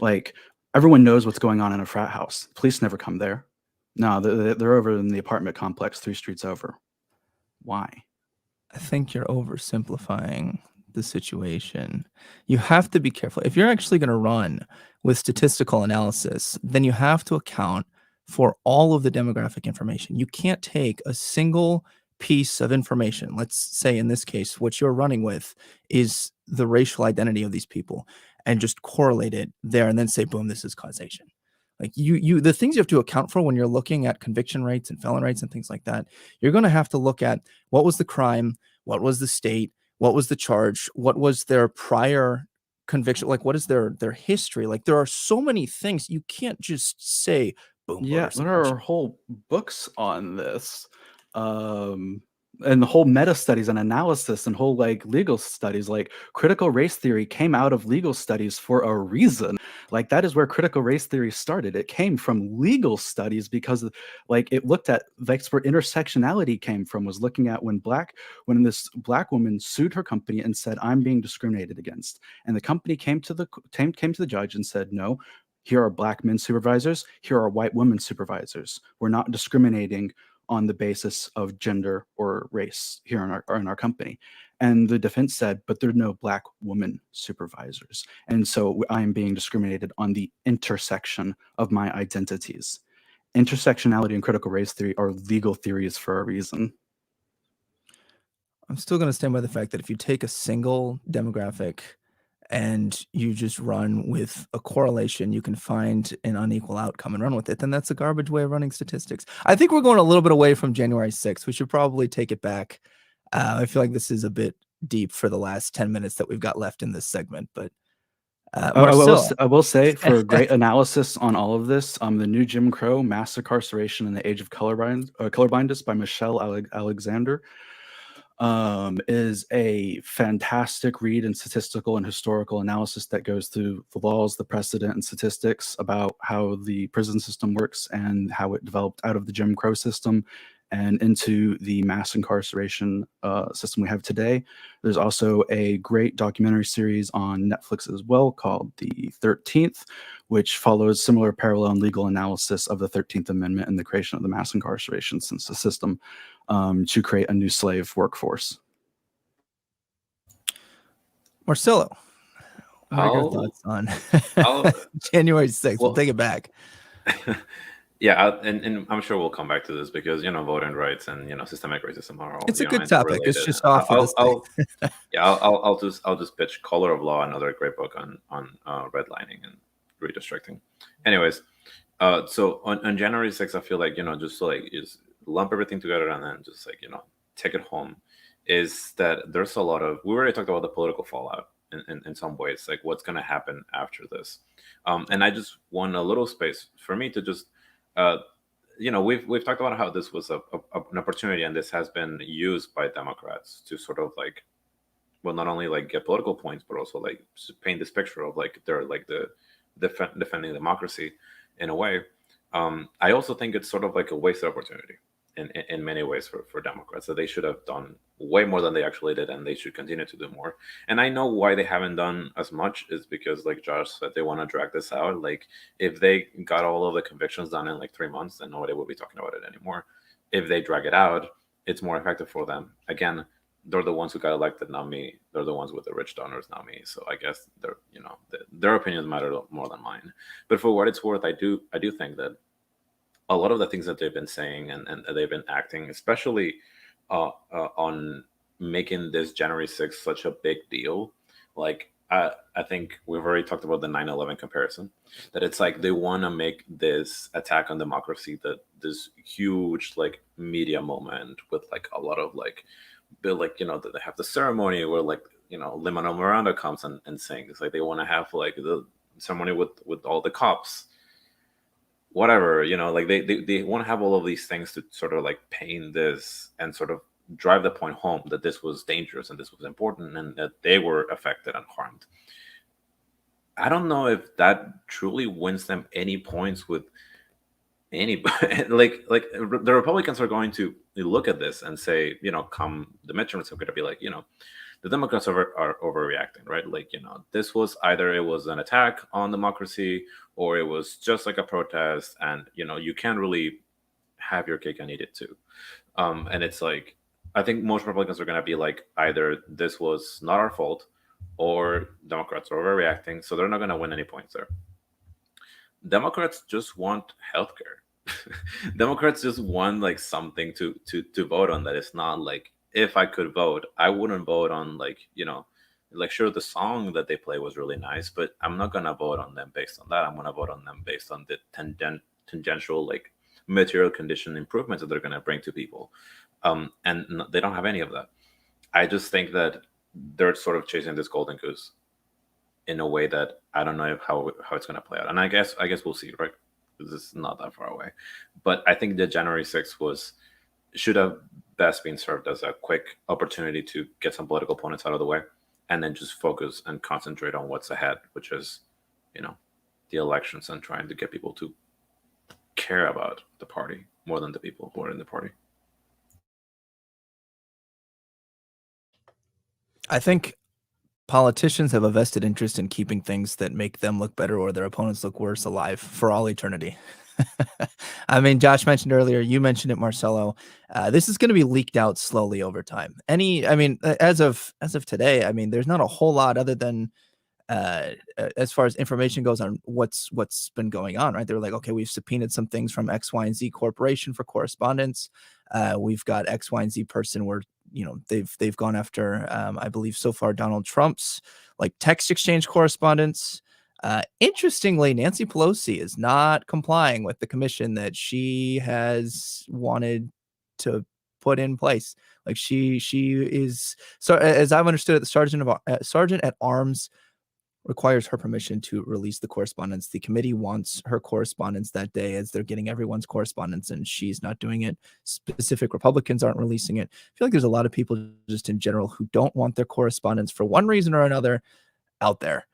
Like, everyone knows what's going on in a frat house. Police never come there. No, they're over in the apartment complex 3 streets over. Why? I think you're oversimplifying the situation. You have to be careful. If you're actually going to run with statistical analysis, then you have to account for all of the demographic information. You can't take a single piece of information. Let's say in this case, what you're running with is the racial identity of these people and just correlate it there and then say, boom, this is causation. Like the things you have to account for when you're looking at conviction rates and felon rates and things like that, you're going to have to look at what was the crime, what was the state, what was the charge, what was their prior conviction, like what is their history. Like there are so many things you can't just say boom. Yeah, voter there suppression. are whole books on this. And the whole meta studies and analysis and whole like legal studies, like critical race theory came out of legal studies for a reason. Like that is where critical race theory started. It came from legal studies because like it looked at, that's where intersectionality came from, was looking at when this black woman sued her company and said, I'm being discriminated against. And the company came to the judge and said, no, here are black men supervisors, here are white women supervisors. We're not discriminating on the basis of gender or race here in our company. And the defense said, but there are no black woman supervisors. And so I am being discriminated on the intersection of my identities. Intersectionality and critical race theory are legal theories for a reason. I'm still going to stand by the fact that if you take a single demographic and you just run with a correlation, you can find an unequal outcome and run with it, then that's a garbage way of running statistics. I think we're going a little bit away from January 6th. We should probably take it back. I feel like this is a bit deep for the last 10 minutes that we've got left in this segment, but Marcel. I will say, for great analysis on all of this, the new Jim Crow, Mass Incarceration in the Age of Colorblindness by Michelle Alexander, is a fantastic read in statistical and historical analysis that goes through the laws, the precedent, and statistics about how the prison system works and how it developed out of the Jim Crow system and into the mass incarceration system we have today. There's also a great documentary series on Netflix as well called The 13th, which follows similar parallel and legal analysis of the 13th Amendment and the creation of the mass incarceration system to create a new slave workforce. Marcelo, what are your thoughts on January 6th? We'll take it back. Yeah, and I'm sure we'll come back to this because voting rights and systemic racism are all It's a good topic. It's interrelated. just off for this thing. Yeah, I'll just pitch Color of Law, another great book on redlining and redistricting. Anyways, so on January 6th, I feel like just like is lump everything together and then just like take it home. Is that there's a lot of we already talked about the political fallout in some ways, like what's going to happen after this, and I just want a little space for me to just uh, we've talked about how this was an opportunity, and this has been used by Democrats to sort of like, well, not only like get political points, but also like paint this picture of like they're like the defending democracy in a way. I also think it's sort of like a wasted opportunity in many ways for Democrats, that they should have done way more than they actually did, and they should continue to do more. And I know why they haven't done as much is because, like Josh said, they want to drag this out. Like if they got all of the convictions done in like 3 months, then nobody will be talking about it anymore. If they drag it out, it's more effective for them. Again, they're the ones who got elected, not me. They're the ones with the rich donors, not me. So I guess their opinions matter more than mine. But for what it's worth, I do think that a lot of the things that they've been saying and they've been acting, especially on making this January 6th such a big deal. Like, I think we've already talked about the 9/11 comparison, that it's like they want to make this attack on democracy this huge like media moment with like a lot of like, that they have the ceremony where like, Lin-Manuel Miranda comes and sings. Like they want to have like the ceremony with all the cops, whatever, like they want to have all of these things to sort of like paint this and sort of drive the point home that this was dangerous and this was important and that they were affected and harmed. I don't know if that truly wins them any points with anybody. like the Republicans are going to look at this and say, come the midterms, are going to be like, the Democrats are overreacting, right? Like, this was either it was an attack on democracy or it was just like a protest, and you can't really have your cake and eat it too. And it's like, I think most Republicans are going to be like, either this was not our fault or Democrats are overreacting, so they're not going to win any points there. Democrats just want healthcare. Democrats just want like something to vote on that is not like, if I could vote, I wouldn't vote on like, like sure the song that they play was really nice, but I'm not gonna vote on them based on that. I'm gonna vote on them based on the tangential like material condition improvements that they're gonna bring to people. And they don't have any of that. I just think that they're sort of chasing this golden goose in a way that I don't know how it's going to play out. And I guess we'll see, right? This is not that far away. But I think the January 6th should have best been served as a quick opportunity to get some political opponents out of the way and then just focus and concentrate on what's ahead, which is, the elections and trying to get people to care about the party more than the people who are in the party. I think politicians have a vested interest in keeping things that make them look better or their opponents look worse alive for all eternity. I mean, Josh mentioned earlier, you mentioned it, Marcelo. This is going to be leaked out slowly over time. As of today, I mean, there's not a whole lot other than as far as information goes on what's been going on, right? They're like, okay, we've subpoenaed some things from X, Y, and Z corporation for correspondence. We've got X, Y, and Z person where they've gone after, I believe so far, Donald Trump's like text exchange correspondence. Interestingly, Nancy Pelosi is not complying with the commission that she has wanted to put in place. Like she is, so as I've understood it, the sergeant at arms requires her permission to release the correspondence. The committee wants her correspondence that day as they're getting everyone's correspondence, and she's not doing it. Specific Republicans aren't releasing it. I feel like there's a lot of people just in general who don't want their correspondence for one reason or another out there.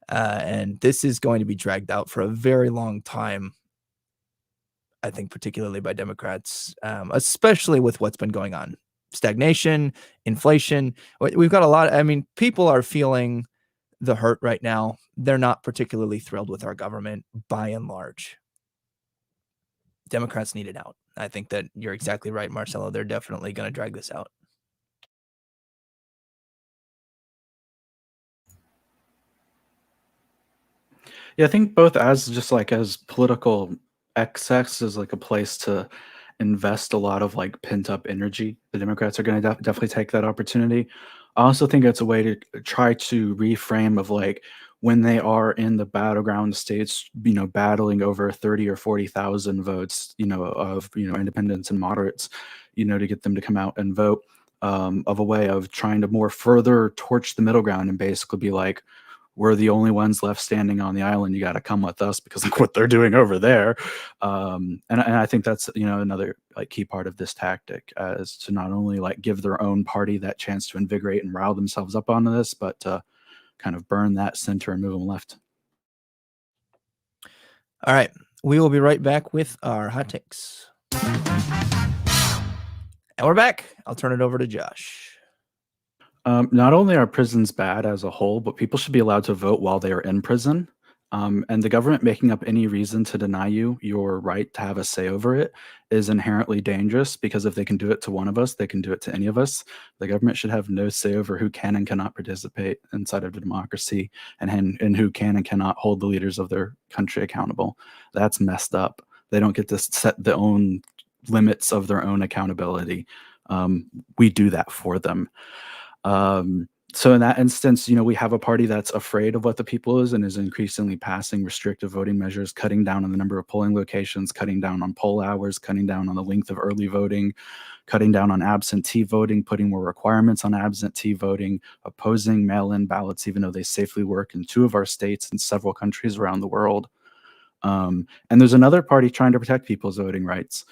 And this is going to be dragged out for a very long time, I think, particularly by Democrats, especially with what's been going on. Stagnation, inflation. We've got a lot. I mean, people are feeling the hurt right now. They're not particularly thrilled with our government by and large. Democrats need it out. I think that you're exactly right, Marcelo. They're definitely going to drag this out. Yeah, I think both as just like as political XX is like a place to invest a lot of like pent up energy. The Democrats are going to definitely take that opportunity. I also think it's a way to try to reframe of like when they are in the battleground states, battling over 30 or 40,000 votes, of, independents and moderates, to get them to come out and vote, of a way of trying to more further torch the middle ground and basically be like, we're the only ones left standing on the island. You got to come with us because look what they're doing over there. And I think that's, another like key part of this tactic, is to not only like give their own party that chance to invigorate and rile themselves up onto this, but to kind of burn that center and move them left. All right. We will be right back with our hot takes. And we're back. I'll turn it over to Josh. Not only are prisons bad as a whole, but people should be allowed to vote while they are in prison. And the government making up any reason to deny you your right to have a say over it is inherently dangerous, because if they can do it to one of us, they can do it to any of us. The government should have no say over who can and cannot participate inside of a democracy, and who can and cannot hold the leaders of their country accountable. That's messed up. They don't get to set their own limits of their own accountability. We do that for them. So in that instance, we have a party that's afraid of what the people is and is increasingly passing restrictive voting measures, cutting down on the number of polling locations, cutting down on poll hours, cutting down on the length of early voting, cutting down on absentee voting, putting more requirements on absentee voting, opposing mail-in ballots, even though they safely work in 2 of our states and several countries around the world. And there's another party trying to protect people's voting rights.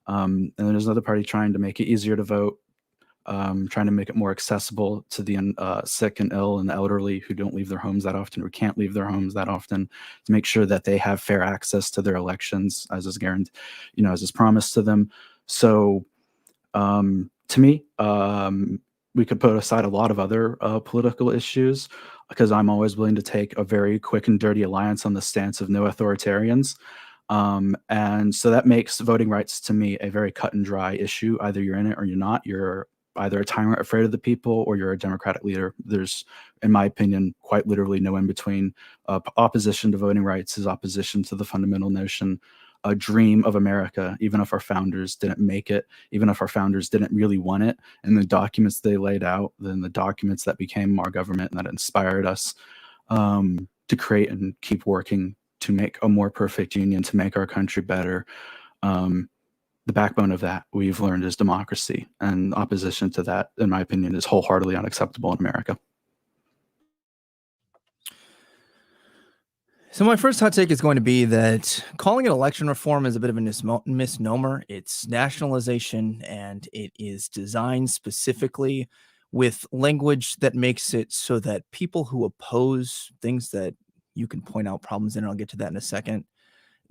And there's another party trying to make it easier to vote, trying to make it more accessible to the sick and ill and the elderly who don't leave their homes that often or can't leave their homes that often, to make sure that they have fair access to their elections as is guaranteed, as is promised to them. So to me, we could put aside a lot of other political issues, because I'm always willing to take a very quick and dirty alliance on the stance of no authoritarians. And so that makes voting rights to me a very cut and dry issue. Either you're in it or you're not. You're either a tyrant afraid of the people, or you're a democratic leader. There's, in my opinion, quite literally no in between. Opposition to voting rights is opposition to the fundamental notion, a dream of America, even if our founders didn't make it, even if our founders didn't really want it, and the documents they laid out, then the documents that became our government and that inspired us to create and keep working to make a more perfect union, to make our country better. The backbone of that, we've learned, is democracy, and opposition to that, in my opinion, is wholeheartedly unacceptable in America. So my first hot take is going to be that calling it election reform is a bit of a misnomer. It's nationalization, and it is designed specifically with language that makes it so that people who oppose things that you can point out problems in, and I'll get to that in a second,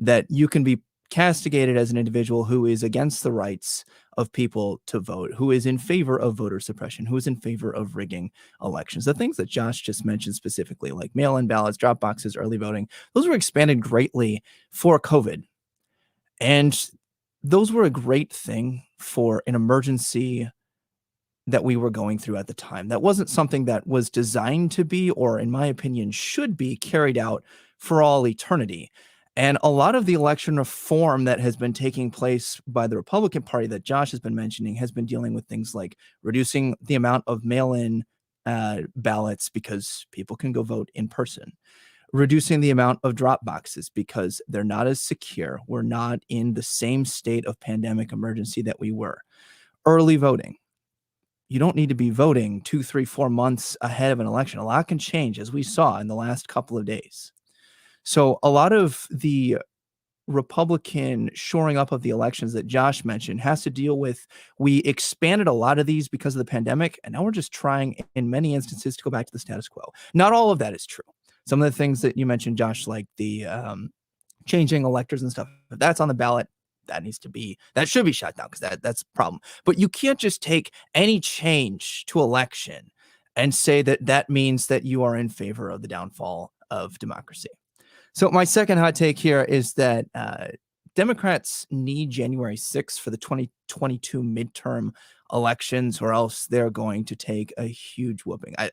that you can be castigated as an individual who is against the rights of people to vote, who is in favor of voter suppression, who is in favor of rigging elections. The things that Josh just mentioned specifically, like mail-in ballots, drop boxes, early voting, those were expanded greatly for COVID. And those were a great thing for an emergency that we were going through at the time. That wasn't something that was designed to be, or in my opinion, should be carried out for all eternity. And a lot of the election reform that has been taking place by the Republican Party that Josh has been mentioning has been dealing with things like reducing the amount of mail-in ballots because people can go vote in person, reducing the amount of drop boxes because they're not as secure. We're not in the same state of pandemic emergency that we were. Early voting. You don't need to be voting 2, 3, 4 months ahead of an election. A lot can change, as we saw in the last couple of days. So a lot of the Republican shoring up of the elections that Josh mentioned has to deal with, we expanded a lot of these because of the pandemic, and now we're just trying in many instances to go back to the status quo. Not all of that is true. Some of the things that you mentioned, Josh, like the changing electors and stuff, if that's on the ballot, that should be shut down, because that's a problem. But you can't just take any change to election and say that that means that you are in favor of the downfall of democracy. So my second hot take here is that Democrats need January 6th for the 2022 midterm elections, or else they're going to take a huge whooping. I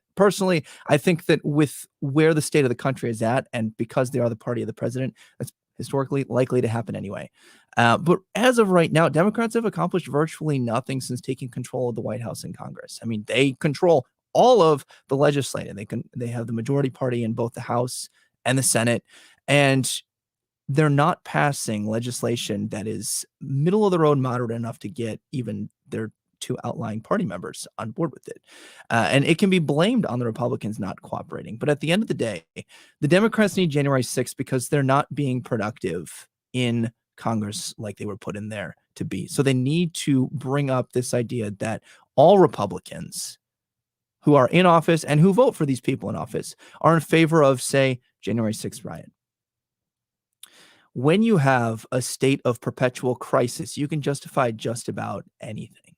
think that with where the state of the country is at, and because they are the party of the president, that's historically likely to happen anyway. But as of right now, Democrats have accomplished virtually nothing since taking control of the White House and Congress. I mean, they control all of the legislature. They have the majority party in both the House and the Senate, and they're not passing legislation that is middle of the road moderate enough to get even their two outlying party members on board with it. And it can be blamed on the Republicans not cooperating. But at the end of the day, the Democrats need January 6th because they're not being productive in Congress like they were put in there to be. So they need to bring up this idea that all Republicans who are in office and who vote for these people in office are in favor of, say, January 6th riot. When you have a state of perpetual crisis, you can justify just about anything.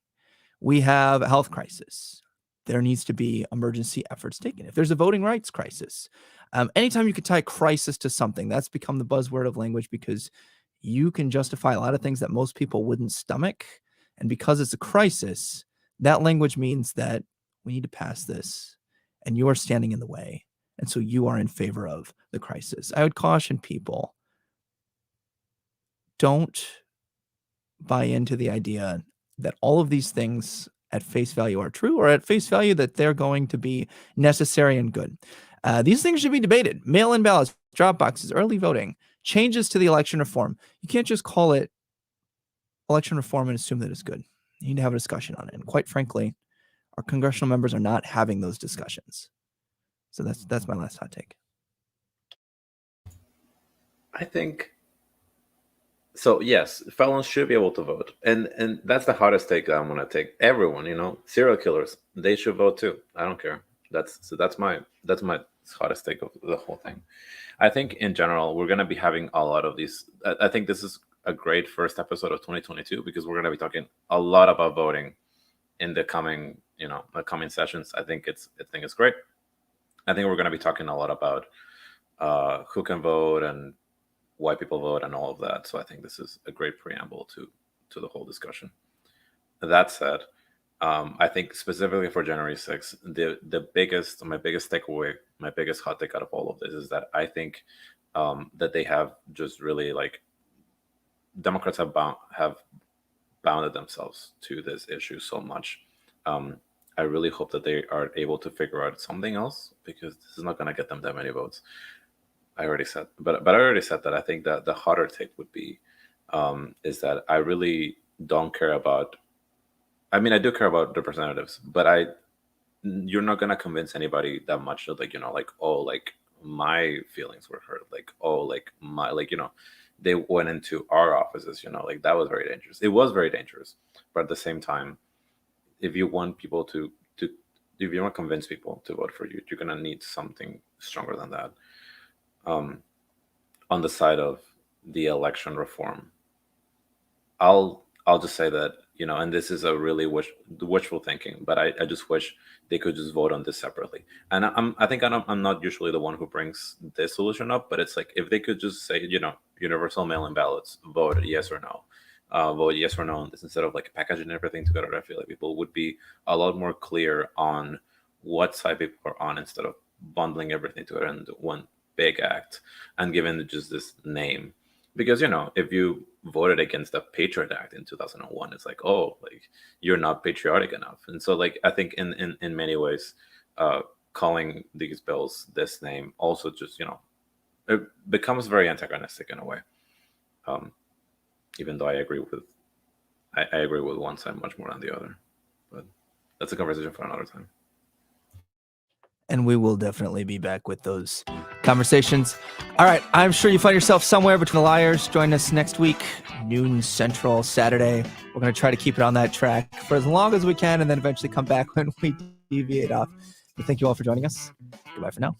We have a health crisis. There needs to be emergency efforts taken. If there's a voting rights crisis, anytime you can tie crisis to something, that's become the buzzword of language because you can justify a lot of things that most people wouldn't stomach. And because it's a crisis, that language means that we need to pass this and you are standing in the way. And so you are in favor of the crisis. I would caution people, don't buy into the idea that all of these things at face value are true or at face value that they're going to be necessary and good. These things should be debated. Mail-in ballots, drop boxes, early voting, changes to the election reform. You can't just call it election reform and assume that it's good. You need to have a discussion on it. And quite frankly, our congressional members are not having those discussions. So that's my last hot take. I think so. Yes, felons should be able to vote, and that's the hottest take that I'm gonna take. Everyone, serial killers, they should vote too. I don't care. That's my hottest take of the whole thing. I think in general we're gonna be having a lot of these. I think this is a great first episode of 2022 because we're gonna be talking a lot about voting in the coming sessions. I think it's great. I think we're gonna be talking a lot about who can vote and why people vote and all of that. So I think this is a great preamble to the whole discussion. That said, I think specifically for January 6th, my biggest takeaway, my biggest hot take out of all of this is that I think that they have just really Democrats have bounded themselves to this issue so much. I really hope that they are able to figure out something else because this is not going to get them that many votes. I already said, but I already said that I think that the hotter take would be is that I really don't care about. I mean, I do care about representatives, but you're not gonna convince anybody that much that my feelings were hurt, they went into our offices, that was very dangerous. It was very dangerous, but at the same time, if you want people if you want to convince people to vote for you, you're gonna need something stronger than that. On the side of the election reform, I'll just say that, and this is a really wishful thinking, but I just wish they could just vote on this separately. And I'm not usually the one who brings this solution up, but it's like if they could just say, universal mail-in ballots, vote yes or no, vote yes or no on this instead of packaging everything together. I feel like people would be a lot more clear on what side people are on instead of bundling everything together into one big act and giving it just this name. Because if you voted against the Patriot Act in 2001, it's you're not patriotic enough. And so I think in many ways, calling these bills this name also just it becomes very antagonistic in a way. Even though I agree with one side much more than the other, but that's a conversation for another time. And we will definitely be back with those conversations. All right. I'm sure you find yourself somewhere between the liars. Join us next week, noon Central, Saturday. We're going to try to keep it on that track for as long as we can and then eventually come back when we deviate off. But thank you all for joining us. Goodbye for now.